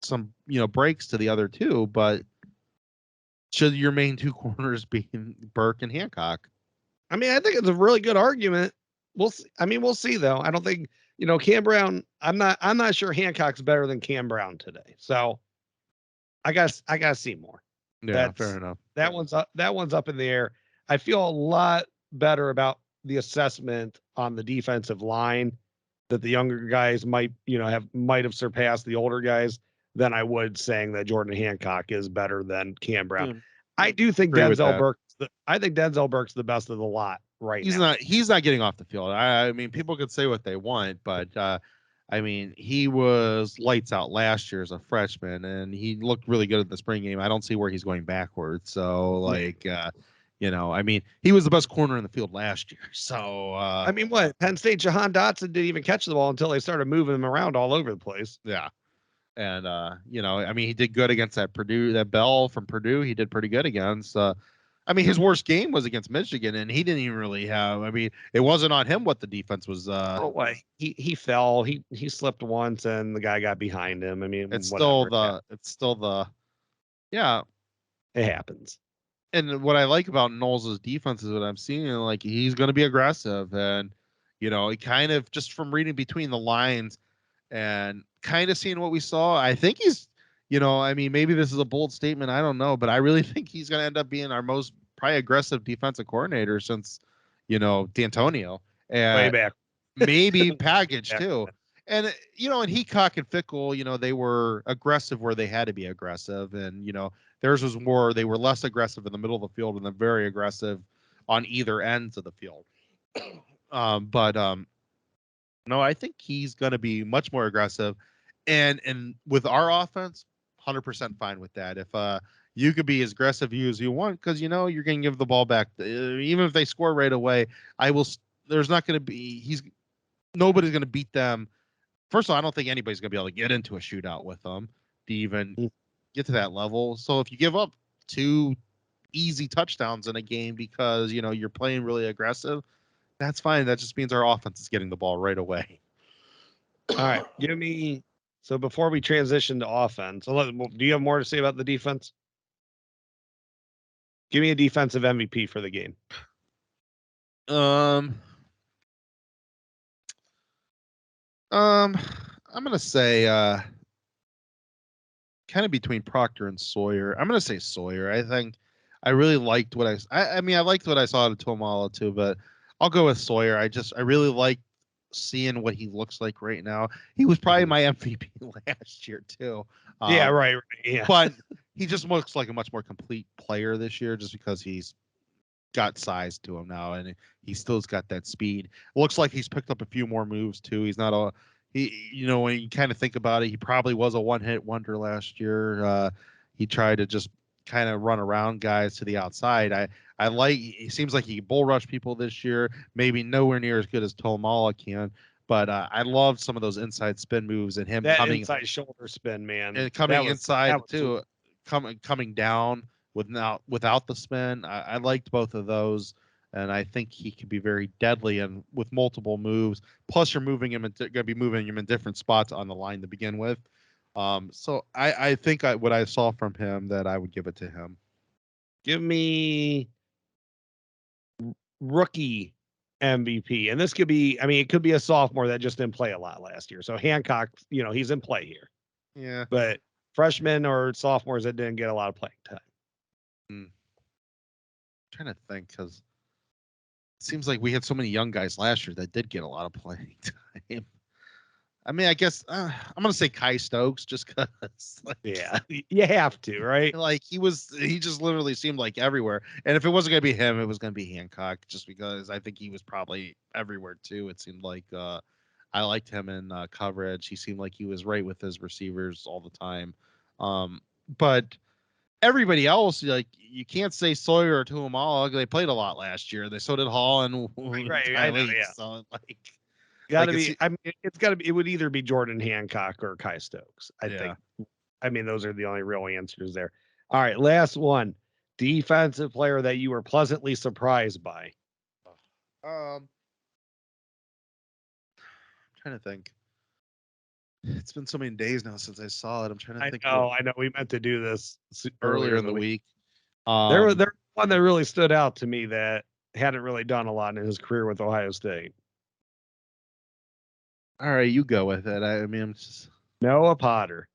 some, breaks to the other two, but should your main two corners be Burke and Hancock? I mean, I think it's a really good argument. We'll see though. I don't think, Cam Brown, I'm not sure Hancock's better than Cam Brown today. So I gotta see more. Yeah, fair enough. That one's up in the air. I feel a lot better about the assessment on the defensive line that the younger guys might have surpassed the older guys than I would saying that Jordan Hancock is better than Cam Brown. I do think Denzel Burke's the best of the lot right now. He's not getting off the field. I mean, people could say what they want, but I mean, he was lights out last year as a freshman, and he looked really good at the spring game. I don't see where he's going backwards. So, I mean, he was the best corner in the field last year. So, I mean, what? Penn State, Jahan Dotson didn't even catch the ball until they started moving him around all over the place. Yeah. And, I mean, he did good against that Bell from Purdue. He did pretty good against. I mean, his worst game was against Michigan, and he didn't even really have. I mean, it wasn't on him what the defense was. He fell. He slipped once, and the guy got behind him. I mean, it's still the. Yeah, it happens. And what I like about Knowles' defense is what I'm seeing, like he's going to be aggressive, and he kind of just from reading between the lines and kind of seeing what we saw. I think he's I mean, maybe this is a bold statement. I don't know, but I really think he's going to end up being our most probably aggressive defensive coordinator since, D'Antonio. Way back. Maybe Package back. too. And and Heacock and Fickle, they were aggressive where they had to be aggressive, and theirs was more. They were less aggressive in the middle of the field and then very aggressive on either ends of the field. But no, I think he's going to be much more aggressive, and with our offense, 100% fine with that. If you could be as aggressive as you want, because you're going to give the ball back, even if they score right away. There's not going to be. Nobody's going to beat them. First of all, I don't think anybody's going to be able to get into a shootout with them to even get to that level. So if you give up 2 easy touchdowns in a game because you're playing really aggressive, that's fine. That just means our offense is getting the ball right away. All right, give me. So before we transition to offense, do you have more to say about the defense? Give me a defensive MVP for the game. I'm gonna say kind of between Proctor and Sawyer. I'm gonna say Sawyer. I think I really liked what I mean, I liked what I saw at Tuamala too, but I'll go with Sawyer. I really like seeing what he looks like right now. He was probably my MVP last year too. Yeah, right. Yeah, but he just looks like a much more complete player this year, just because he's got size to him now, and he still's got that speed. Looks like he's picked up a few more moves too. He's not when you kind of think about it, he probably was a one-hit wonder last year. He tried to just kind of run around guys to the outside. He seems like he can bull rush people this year. Maybe nowhere near as good as Tuamala can, but I love some of those inside spin moves and him that coming inside shoulder spin, man, and coming inside too, cool. coming down without the spin. I liked both of those, and I think he could be very deadly and with multiple moves. Plus, you're moving him going to be moving him in different spots on the line to begin with. So I think what I saw from him, that I would give it to him. Give me rookie MVP, and this could be. I mean, it could be a sophomore that just didn't play a lot last year. So Hancock, he's in play here. Yeah, but freshmen or sophomores that didn't get a lot of playing time. I'm trying to think, because it seems like we had so many young guys last year that did get a lot of playing time. I mean, I guess I'm gonna say Kai Stokes, just because. Yeah, you have to, right? Like he just literally seemed like everywhere. And if it wasn't gonna be him, it was gonna be Hancock, just because I think he was probably everywhere too. It seemed like I liked him in coverage. He seemed like he was right with his receivers all the time. But everybody else, like, you can't say Sawyer or Tuamala. They played a lot last year. So did Hall and right. I know, yeah. So like. Gotta be. I mean, it's gotta be. It would either be Jordan Hancock or Kai Stokes. I think. I mean, those are the only real answers there. All right, last one. Defensive player that you were pleasantly surprised by. I'm trying to think. It's been so many days now since I saw it. I'm trying to think. I know. We meant to do this earlier in the week. There was one that really stood out to me that hadn't really done a lot in his career with Ohio State. All right, you go with it. I mean, I'm just Noah Potter.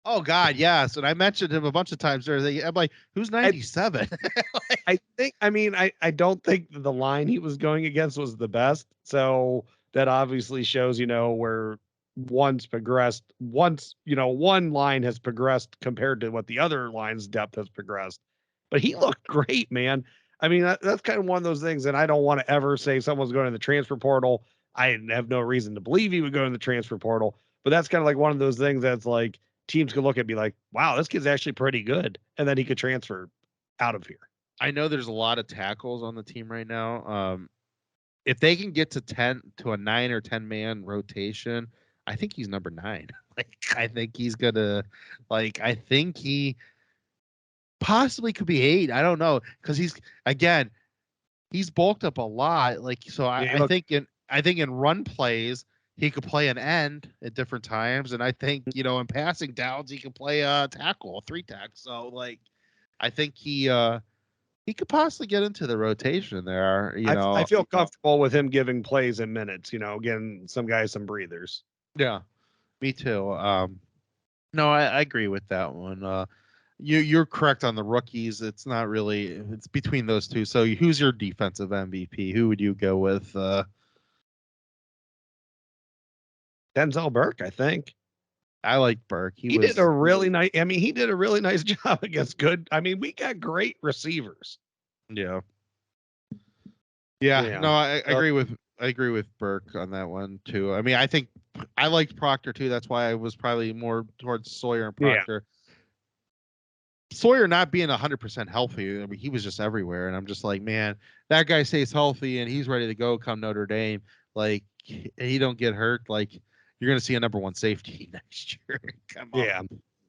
Oh God, yes. And I mentioned him a bunch of times there. I'm like, who's 97? I don't think the line he was going against was the best. So that obviously shows, where one line has progressed compared to what the other line's depth has progressed. But he looked great, man. I mean, that's kind of one of those things. And I don't want to ever say someone's going to the transfer portal. I have no reason to believe he would go in the transfer portal, but that's kind of like one of those things that's like teams could look at and be like, wow, this kid's actually pretty good. And then he could transfer out of here. I know there's a lot of tackles on the team right now. If they can get to a 9 or 10 man rotation, I think he's number 9. I think he's gonna, I think he possibly could be 8. I don't know. Cause he's bulked up a lot. I think in run plays, he could play an end at different times. And I think, in passing downs, he could play a tackle, a 3-tack. So, I think he could possibly get into the rotation there. I feel comfortable with him giving plays in minutes, getting some guys some breathers. Yeah, me too. No, I agree with that one. You're correct on the rookies. It's not really. It's between those two. So who's your defensive MVP? Who would you go with? Denzel Burke, I think. I like Burke. He did a really nice. I mean, he did a really nice job against good. I mean, we got great receivers. Yeah. Yeah. Yeah. No, I agree with Burke on that one too. I mean, I think I liked Proctor too. That's why I was probably more towards Sawyer and Proctor. Sawyer not being 100% healthy, I mean, he was just everywhere, and I'm just like, man, that guy stays healthy and he's ready to go come Notre Dame. Like, he don't get hurt. Like, you're gonna see a number one safety next year. Come on, Yeah.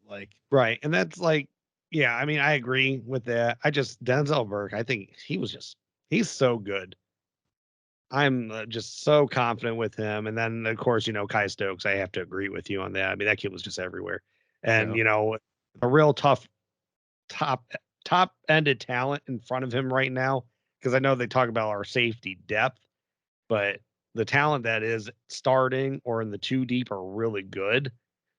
like, Right. And that's like, yeah, I mean, I agree with that. Denzel Burke, I think he's so good. I'm just so confident with him. And then, of course, Kai Stokes, I have to agree with you on that. I mean, that kid was just everywhere. And, a real tough top ended talent in front of him right now, because I know they talk about our safety depth, but the talent that is starting or in the two deep are really good.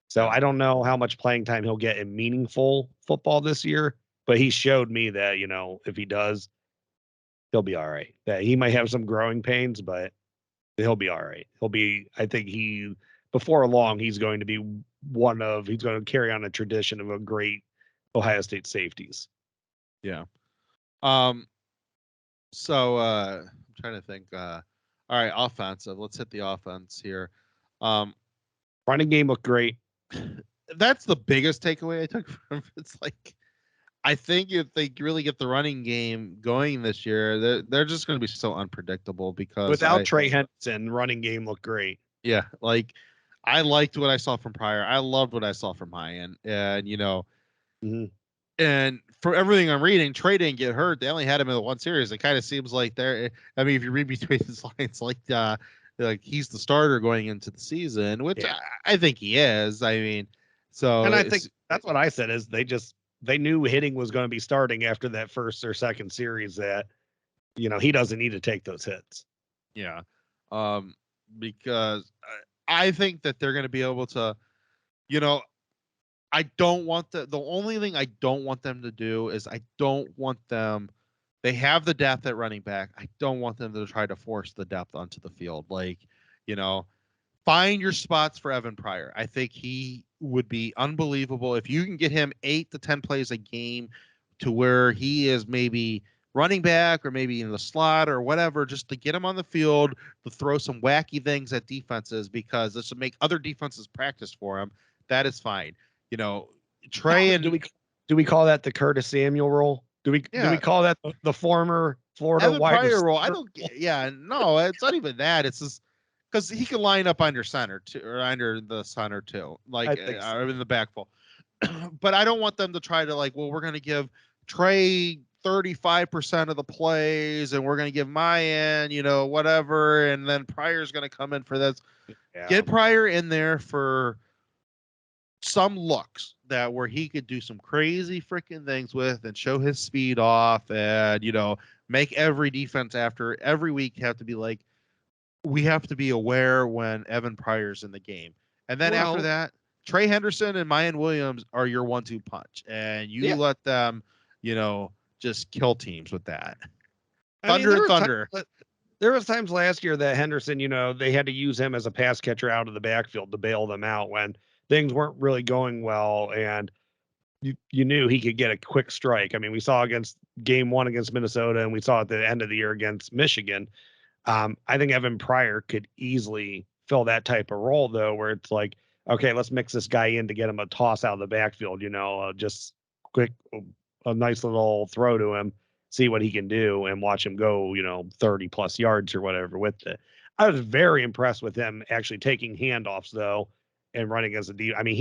So I don't know how much playing time he'll get in meaningful football this year, but he showed me that, if he does, he'll be all right. That he might have some growing pains, but he'll be all right. I think before long, he's going to be he's going to carry on a tradition of a great Ohio State safeties. yeah. So I'm trying to think. All right, offensive. Let's hit the offense here. Running game looked great. That's the biggest takeaway I took from it. It's like, I think if they really get the running game going this year, they're just going to be so unpredictable because without Trey Henderson, running game looked great. Yeah, like I liked what I saw from Pryor. I loved what I saw from Hyan, and and from everything I'm reading, Trey didn't get hurt. They only had him in the one series. It kind of seems like they're. I mean, if you read between the lines, like he's the starter going into the season, which I think he is. I mean, so and I think that's what I said is they knew hitting was going to be starting after that first or second series, that he doesn't need to take those hits. Yeah, because I think that they're going to be able to, I don't want the only thing I don't want them to do is I don't want them. They have the depth at running back. I don't want them to try to force the depth onto the field. Like, find your spots for Evan Pryor. I think he would be unbelievable if you can get him 8 to 10 plays a game to where he is maybe running back or maybe in the slot or whatever, just to get him on the field to throw some wacky things at defenses, because this would make other defenses practice for him. That is fine. Trey and do we call that the Curtis Samuel role? Do we call that the former Florida Evan wide Pryor receiver role? I don't. Yeah, no, it's not even that. It's just because he can line up under center too, or under the center too, like in the backfield. But I don't want them to try to we're going to give Trey 35% of the plays, and we're going to give Mayan, whatever, and then Pryor's going to come in for this. Yeah. Get Pryor in there for some looks that where he could do some crazy freaking things with and show his speed off, and make every defense after every week have to be like, we have to be aware when Evan Pryor's in the game. And then after that, Trey Henderson and Mayan Williams are your 1-2 punch, and you let them just kill teams with that. Thunder. There was times last year that Henderson, they had to use him as a pass catcher out of the backfield to bail them out when things weren't really going well, and you knew he could get a quick strike. I mean, we saw game 1 against Minnesota, and we saw at the end of the year against Michigan. I think Evan Pryor could easily fill that type of role, though, where it's like, okay, let's mix this guy in to get him a toss out of the backfield, just quick, a nice little throw to him, see what he can do, and watch him go, 30 plus yards or whatever with it. I was very impressed with him actually taking handoffs, though, and running as a D. I mean,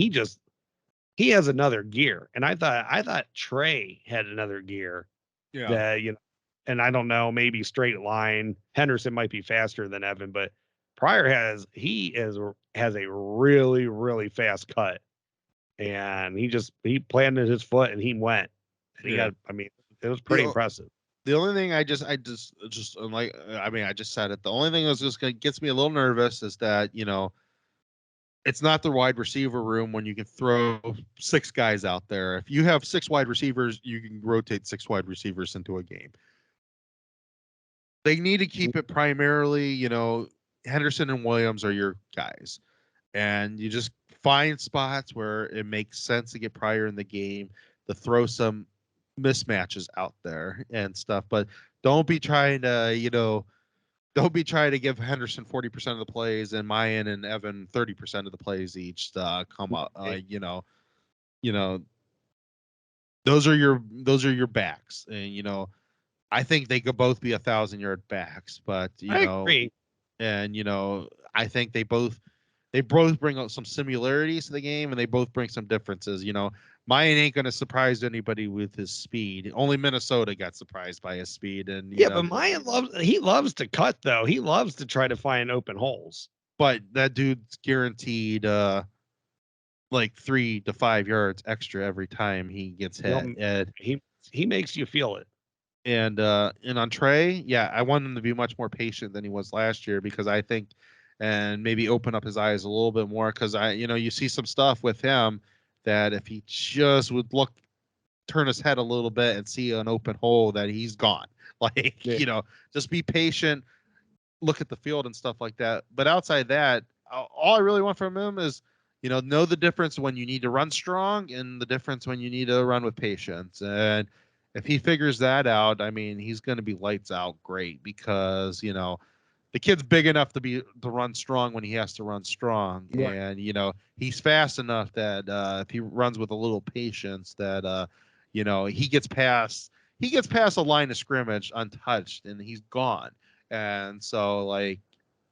he has another gear, and I thought Trey had another gear. Yeah. That, and I don't know, maybe straight line. Henderson might be faster than Evan, but Pryor has a really, really fast cut, and he planted his foot and he went. And it was pretty impressive. The only thing I just said it. The only thing that's just gets me a little nervous is that it's not the wide receiver room when you can throw 6 guys out there. If you have 6 wide receivers, you can rotate 6 wide receivers into a game. They need to keep it primarily, Henderson and Williams are your guys. And you just find spots where it makes sense to get Pryor in the game, to throw some mismatches out there and stuff. But don't be trying to, don't be trying to give Henderson 40% of the plays and Mayan and Evan 30% of the plays each. Come up, those are your backs, and I think they could both be 1,000-yard backs, but I agree. and I think they both bring out some similarities to the game, and they both bring some differences. Mayan ain't gonna surprise anybody with his speed. Only Minnesota got surprised by his speed, and but Mayan loves to cut though. He loves to try to find open holes. But that dude's guaranteed like 3 to 5 yards extra every time he gets hit. And he makes you feel it. And on Trey, yeah, I want him to be much more patient than he was last year, because I think, and maybe open up his eyes a little bit more, because you see some stuff with him that if he just would turn his head a little bit and see an open hole, that he's gone. Like, just be patient, look at the field and stuff like that. But outside that, all I really want from him is, know the difference when you need to run strong and the difference when you need to run with patience. And if he figures that out, I mean, he's going to be lights out great, because, the kid's big enough to run strong when he has to run strong. Right. And, he's fast enough that if he runs with a little patience, that, he gets past a line of scrimmage untouched and he's gone. And so, I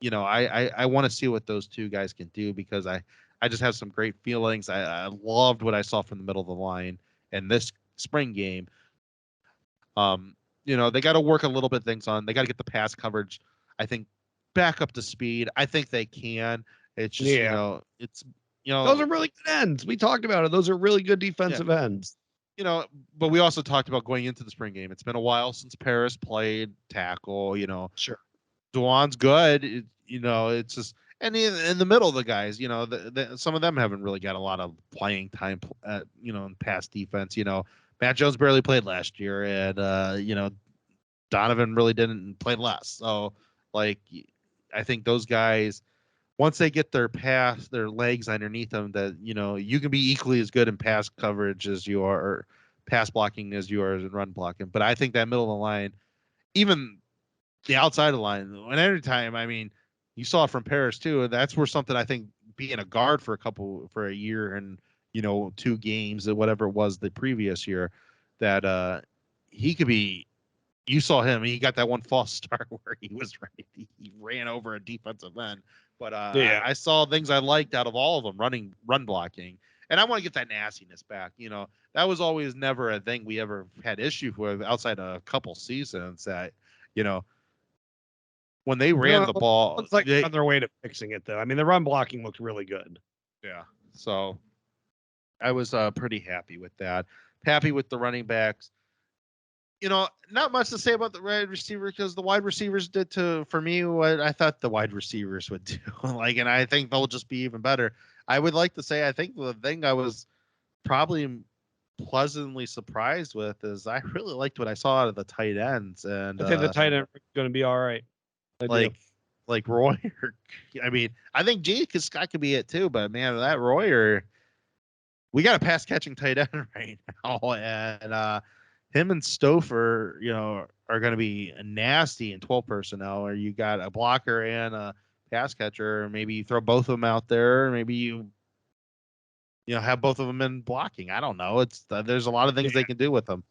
want to see what those two guys can do, because I just have some great feelings. I loved what I saw from the middle of the line in this spring game. They got to work a little bit things on. They got to get the pass coverage, I think, back up to speed. I think they can. It's just, those are really good ends. We talked about it. Those are really good defensive ends. But we also talked about going into the spring game. It's been a while since Paris played tackle. Sure. Duan's good. It's just, and in the middle of the guys, some of them haven't really got a lot of playing time, in pass defense. Matt Jones barely played last year, and Donovan really didn't play less. So, I think those guys, once they get their legs underneath them, that you can be equally as good in pass coverage as you are, or pass blocking as you are in run blocking. But I think that middle of the line, even the outside of the line, and every time, I mean, you saw it from Paris too, and that's where something, I think, being a guard for a year and 2 games or whatever it was the previous year, that he could be. You saw him. He got that one false start where he was ready. He ran over a defensive end. But I saw things I liked out of all of them, run blocking. And I want to get that nastiness back. That was always never a thing we ever had issue with outside a couple seasons, that, when they ran the ball. Looks like they're on their way to fixing it, though. I mean, the run blocking looked really good. Yeah. So I was pretty happy with that. Happy with the running backs. Not much to say about the wide receiver, because the wide receivers did for me what I thought the wide receivers would do. And I think they'll just be even better. I would like to say, I think the thing I was probably pleasantly surprised with is I really liked what I saw out of the tight ends. And I think the tight end is going to be all right. Like Roy. I mean, I think Jake Scott could be it too, but man, that Royer, we got a pass catching tight end right now, and him and Stouffer, are going to be nasty in 12 personnel, or you got a blocker and a pass catcher. Maybe you throw both of them out there. Maybe you have both of them in blocking. I don't know. There's a lot of things they can do with them.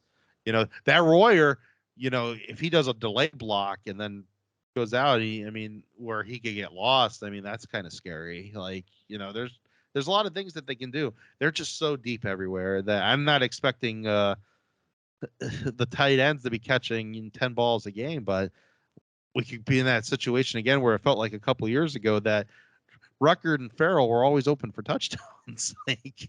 That Royer, if he does a delay block and then goes out, where he could get lost. That's kind of scary. There's a lot of things that they can do. They're just so deep everywhere that I'm not expecting the tight ends to be catching 10 balls a game, but we could be in that situation again where it felt like a couple years ago that Ruckert and Farrell were always open for touchdowns.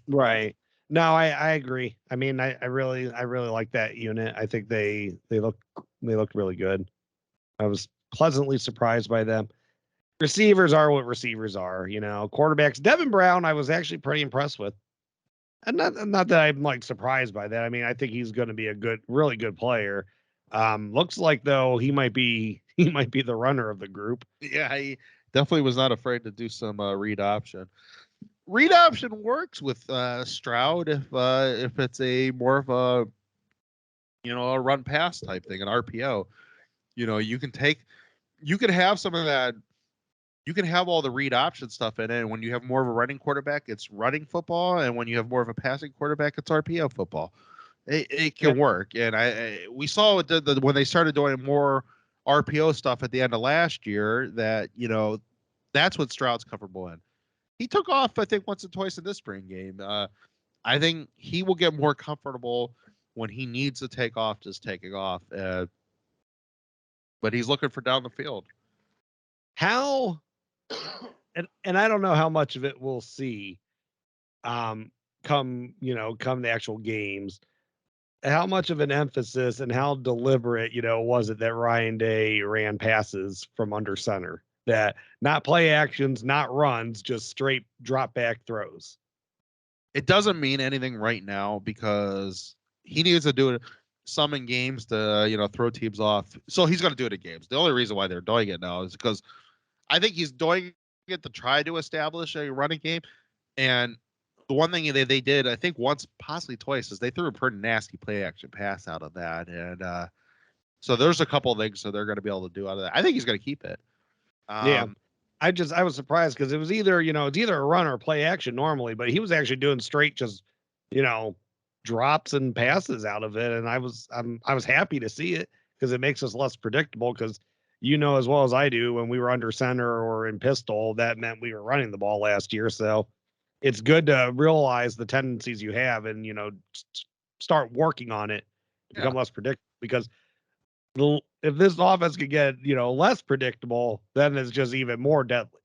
Right. No, I agree. I really like that unit. I think they look really good. I was pleasantly surprised by them. receivers are what receivers are, quarterbacks. Devin Brown, I was actually pretty impressed with. And not that I'm like surprised by that. I mean, I think he's going to be a really good player. Looks like though he might be the runner of the group. Yeah, he definitely was not afraid to do some read option. Read option works with Stroud if it's a more of a a run pass type thing, an RPO. You can have some of that. You can have all the read option stuff in it. And when you have more of a running quarterback, it's running football, and when you have more of a passing quarterback, it's RPO football. It can work, and we saw it when they started doing more RPO stuff at the end of last year. That that's what Stroud's comfortable in. He took off, I think, once or twice in this spring game. I think he will get more comfortable when he needs to take off, just taking off. But he's looking for down the field. How, and I don't know how much of it we'll see, come the actual games. How much of an emphasis and how deliberate, was it that Ryan Day ran passes from under center? That not play actions, not runs, just straight drop back throws. It doesn't mean anything right now because he needs to do it some in games to throw teams off. So he's going to do it in games. The only reason why they're doing it now is because I think he's doing it to try to establish a running game. And the one thing they did, I think once, possibly twice, is they threw a pretty nasty play action pass out of that. And so there's a couple of things that they're going to be able to do out of that. I think he's going to keep it. Yeah. I was surprised because it was either, it's either a run or play action normally, but he was actually doing straight just, drops and passes out of it. And I was happy to see it because it makes us less predictable because as well as I do, when we were under center or in pistol, that meant we were running the ball last year. So it's good to realize the tendencies you have and, start working on it to become less predictable because if this offense could get, less predictable, then it's just even more deadly.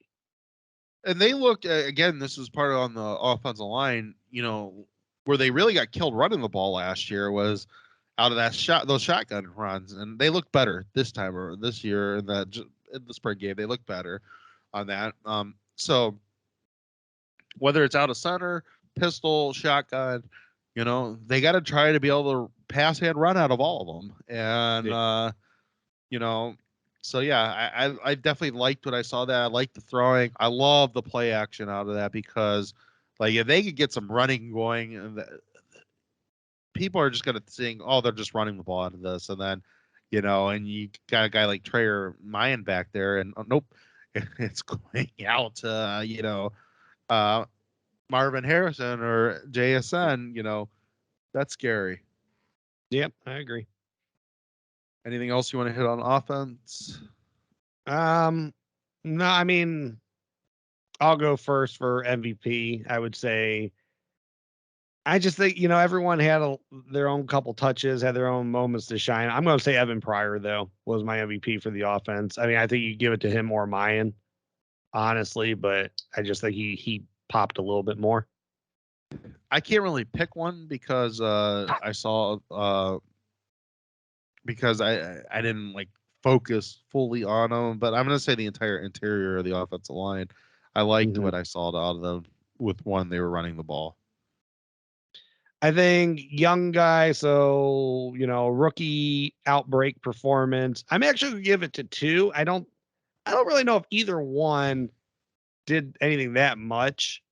And they looked, again, this was part on the offensive line, where they really got killed running the ball last year was out of those shotgun runs. And they look better this time or this year in the spring game. They look better on that. So whether it's out of center, pistol, shotgun, they got to try to be able to pass and run out of all of them. And, so yeah, I definitely liked what I saw that. I liked the throwing. I love the play action out of that because, like, if they could get some running going, people are just going to think, oh, they're just running the ball out of this. And then, and you got a guy like Trey or Mayan back there, and nope, it's going out to, Marvin Harrison or JSN, that's scary. Yep, I agree. Anything else you want to hit on offense? No, I mean, I'll go first for MVP. I would say, I just think, everyone had their own couple touches, had their own moments to shine. I'm going to say Evan Pryor, though, was my MVP for the offense. I mean, I think you give it to him or Mayan, honestly, but I just think he popped a little bit more. I can't really pick one because I saw because I didn't like focus fully on them, but I'm gonna say the entire interior of the offensive line. I liked what I saw out of them with one they were running the ball. I think young guy, so rookie outbreak performance. I'm actually gonna give it to two. I don't really know if either one did anything that much.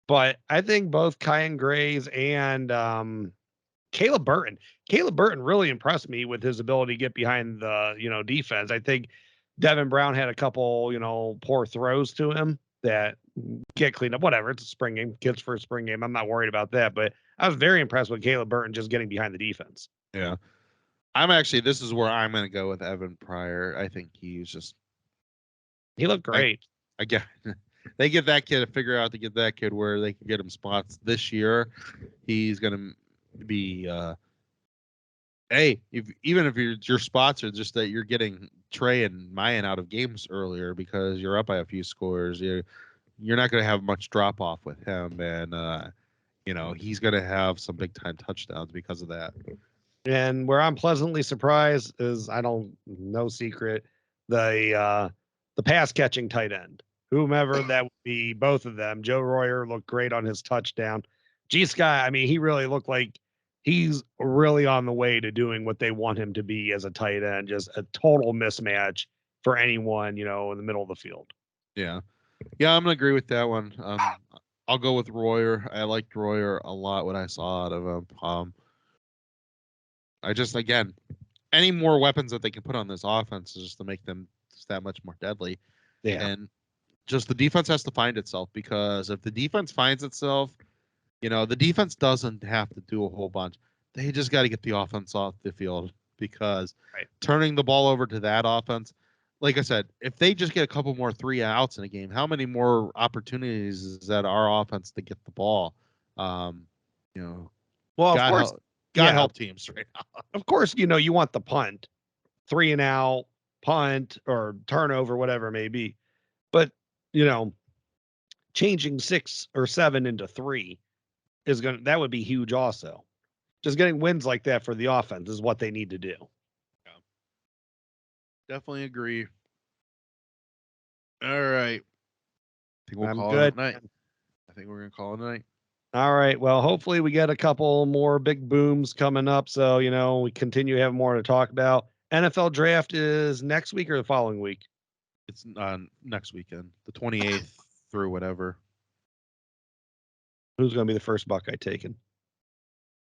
But I think both Kyan Graves and Caleb Burton really impressed me with his ability to get behind the, defense. I think Devin Brown had a couple, poor throws to him that get cleaned up. Whatever. It's a spring game. Kids for a spring game. I'm not worried about that. But I was very impressed with Caleb Burton just getting behind the defense. Yeah. This is where I'm going to go with Evan Pryor. I think he looked great. Again, they get that kid to figure out to get that kid where they can get him spots this year. He's going to be, even if your spots are just that you're getting Trey and Mayan out of games earlier because you're up by a few scores, you're not going to have much drop off with him. And, he's going to have some big time touchdowns because of that. And where I'm pleasantly surprised is no secret. the pass catching tight end, whomever that would be. Both of them. Joe Royer looked great on his touchdown. G Sky, I mean, he really looked like he's really on the way to doing what they want him to be as a tight end. Just a total mismatch for anyone, in the middle of the field. Yeah, I'm gonna agree with that one. I'll go with Royer. I liked Royer a lot what I saw out of him. I just, again, any more weapons that they can put on this offense is just to make them just that much more deadly. Yeah. And just the defense has to find itself, because if the defense finds itself, the defense doesn't have to do a whole bunch. They just got to get the offense off the field, because turning the ball over to that offense, like I said, if they just get a couple more 3 outs in a game, how many more opportunities is that our offense to get the ball? Well, of course, God help teams right now. Of course, you want the punt, 3 and out, punt or turnover, whatever it may be. But, changing 6 or 7 into 3 that would be huge also. Just getting wins like that for the offense is what they need to do. Yeah. Definitely agree. All right. I think we'll call it a night. I think we're going to call it a night. All right. Well, hopefully we get a couple more big booms coming up. So, we continue to have more to talk about. NFL draft is next week or the following week? It's next weekend, the 28th through whatever. Who's going to be the first Buckeye taken?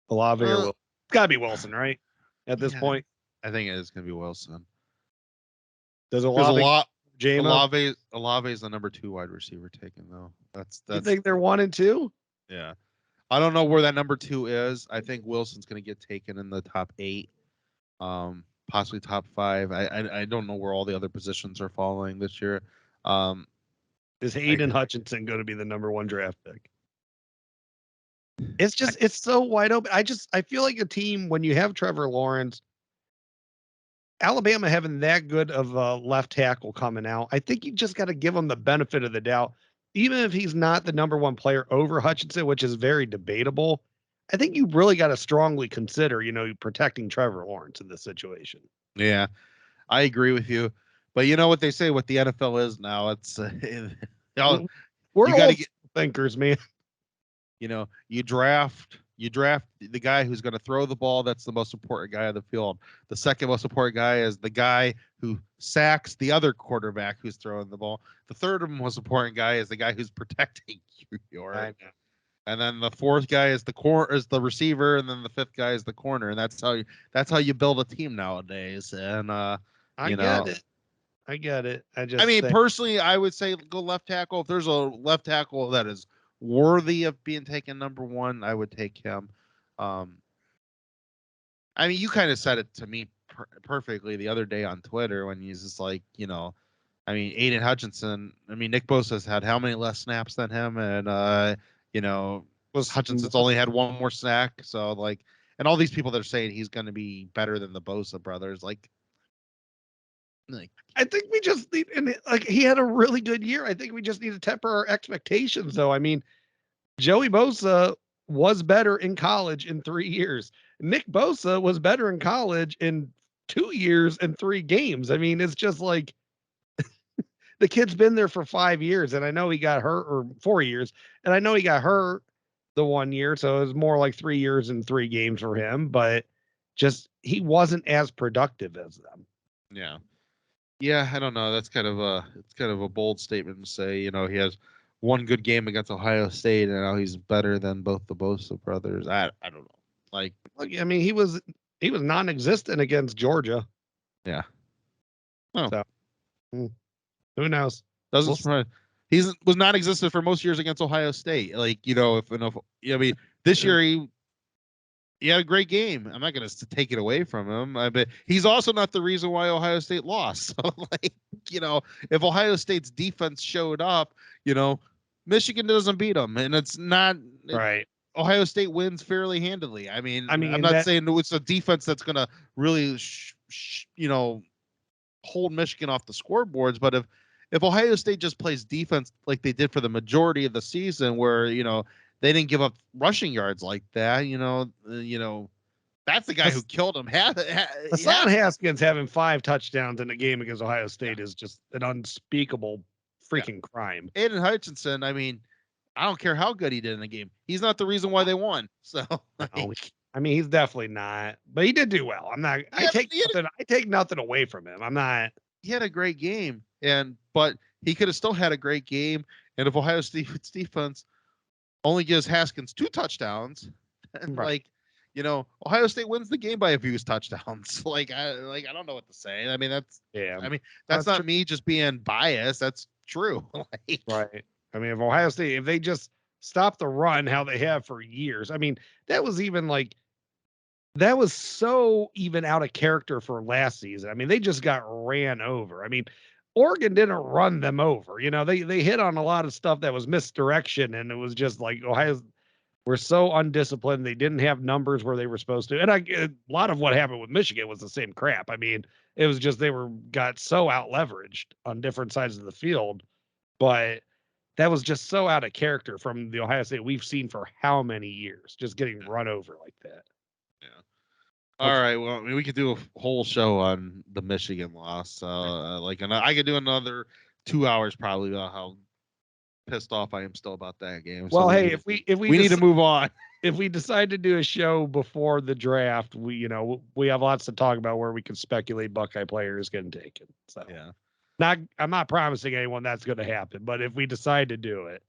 Olave or Wilson? It's got to be Wilson, right? At this point? I think it is going to be Wilson. Does Olave is the number 2 wide receiver taken, though. That's You think they're 1 and 2? Yeah. I don't know where that number 2 is. I think Wilson's going to get taken in the top 8, possibly top 5. I don't know where all the other positions are falling this year. Is Hayden Hutchinson going to be the number 1 draft pick? It's so wide open. I feel like a team, when you have Trevor Lawrence, Alabama having that good of a left tackle coming out, I think you just got to give him the benefit of the doubt. Even if he's not the number 1 player over Hutchinson, which is very debatable, I think you really got to strongly consider, protecting Trevor Lawrence in this situation. Yeah, I agree with you. But you know what they say, what the NFL is now, it's we're old thinkers, man. You draft the guy who's going to throw the ball. That's the most important guy on the field. The second most important guy is the guy who sacks the other quarterback who's throwing the ball. The third most important guy is the guy who's protecting you. And then the fourth guy is the receiver, and then the fifth guy is the corner. And that's how you build a team nowadays. And I get it. Personally, I would say go left tackle. If there's a left tackle that is worthy of being taken number 1, I would take him. You kind of said it to me perfectly the other day on Twitter when he's just like, Aiden Hutchinson. Nick Bosa's had how many less snaps than him, and Hutchinson's only had 1 more sack. So and all these people that are saying he's going to be better than the Bosa brothers, I think we just need, and he had a really good year. I think we just need to temper our expectations, though. Joey Bosa was better in college in 3 years. Nick Bosa was better in college in 2 years and 3 games. It's just like the kid's been there for 5 years, and I know he got hurt, or 4 years, and I know he got hurt the 1 year, so it was more like 3 years and 3 games for him. But just he wasn't as productive as them. Yeah. Yeah, I don't know. That's kind of a bold statement to say. He has 1 good game against Ohio State, and now he's better than both the Bosa brothers. I don't know. He was non-existent against Georgia. Yeah. Oh. So, who knows? Doesn't surprise. He was non-existent for most years against Ohio State. This year he had a great game. I'm not going to take it away from him. But he's also not the reason why Ohio State lost. So, if Ohio State's defense showed up, Michigan doesn't beat them, and it's not right. Ohio State wins fairly handily. I'm not saying it's a defense that's going to really, hold Michigan off the scoreboards. But if Ohio State just plays defense like they did for the majority of the season, where they didn't give up rushing yards like that, That's the guy who killed him. Hassan Haskins having 5 touchdowns in a game against Ohio State is just an unspeakable freaking crime. Aiden Hutchinson, I mean, I don't care how good he did in the game. He's not the reason why they won. So, No, I mean, he's definitely not, but he did do well. I'm not. I take nothing away from him. I'm not. He had a great game, but he could have still had a great game. And if Ohio State's defense only gives Haskins 2 touchdowns, and Right. Ohio State wins the game by a few touchdowns. I don't know what to say. I mean, that's not true. me just being biased. That's true. Right. I mean, if Ohio State, if they just stop the run how they have for years, I mean, that was so even out of character for last season. I mean, they just got ran over. I mean, Oregon didn't run them over. They hit on a lot of stuff that was misdirection, and it was just like Ohio were so undisciplined. They didn't have numbers where they were supposed to. And a lot of what happened with Michigan was the same crap. I mean, it was just got so out leveraged on different sides of the field, but that was just so out of character from the Ohio State we've seen for how many years, just getting run over like that. Yeah. All right. Well, I mean, we could do a whole show on the Michigan loss. And I could do another 2 hours probably about how pissed off I am still about that game. Well, so hey, if we need to move on. If we decide to do a show before the draft, we have lots to talk about where we can speculate Buckeye players getting taken. So yeah. I'm not promising anyone that's going to happen, but if we decide to do it,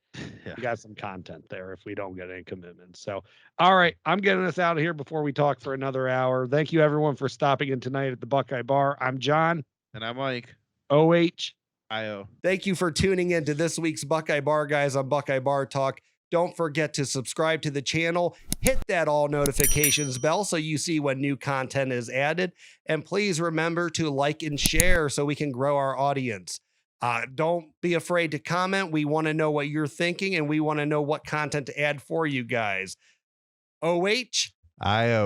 we got some content there if we don't get any commitments. So, all right, I'm getting us out of here before we talk for another hour. Thank you everyone for stopping in tonight at the Buckeye Bar. I'm John. And I'm Mike. OH. IO. Thank you for tuning in to this week's Buckeye Bar Guys on Buckeye Bar Talk. Don't forget to subscribe to the channel, hit that all notifications bell so you see when new content is added, and please remember to like and share so we can grow our audience. Don't be afraid to comment. We want to know what you're thinking, and we want to know what content to add for you guys. OH. IO.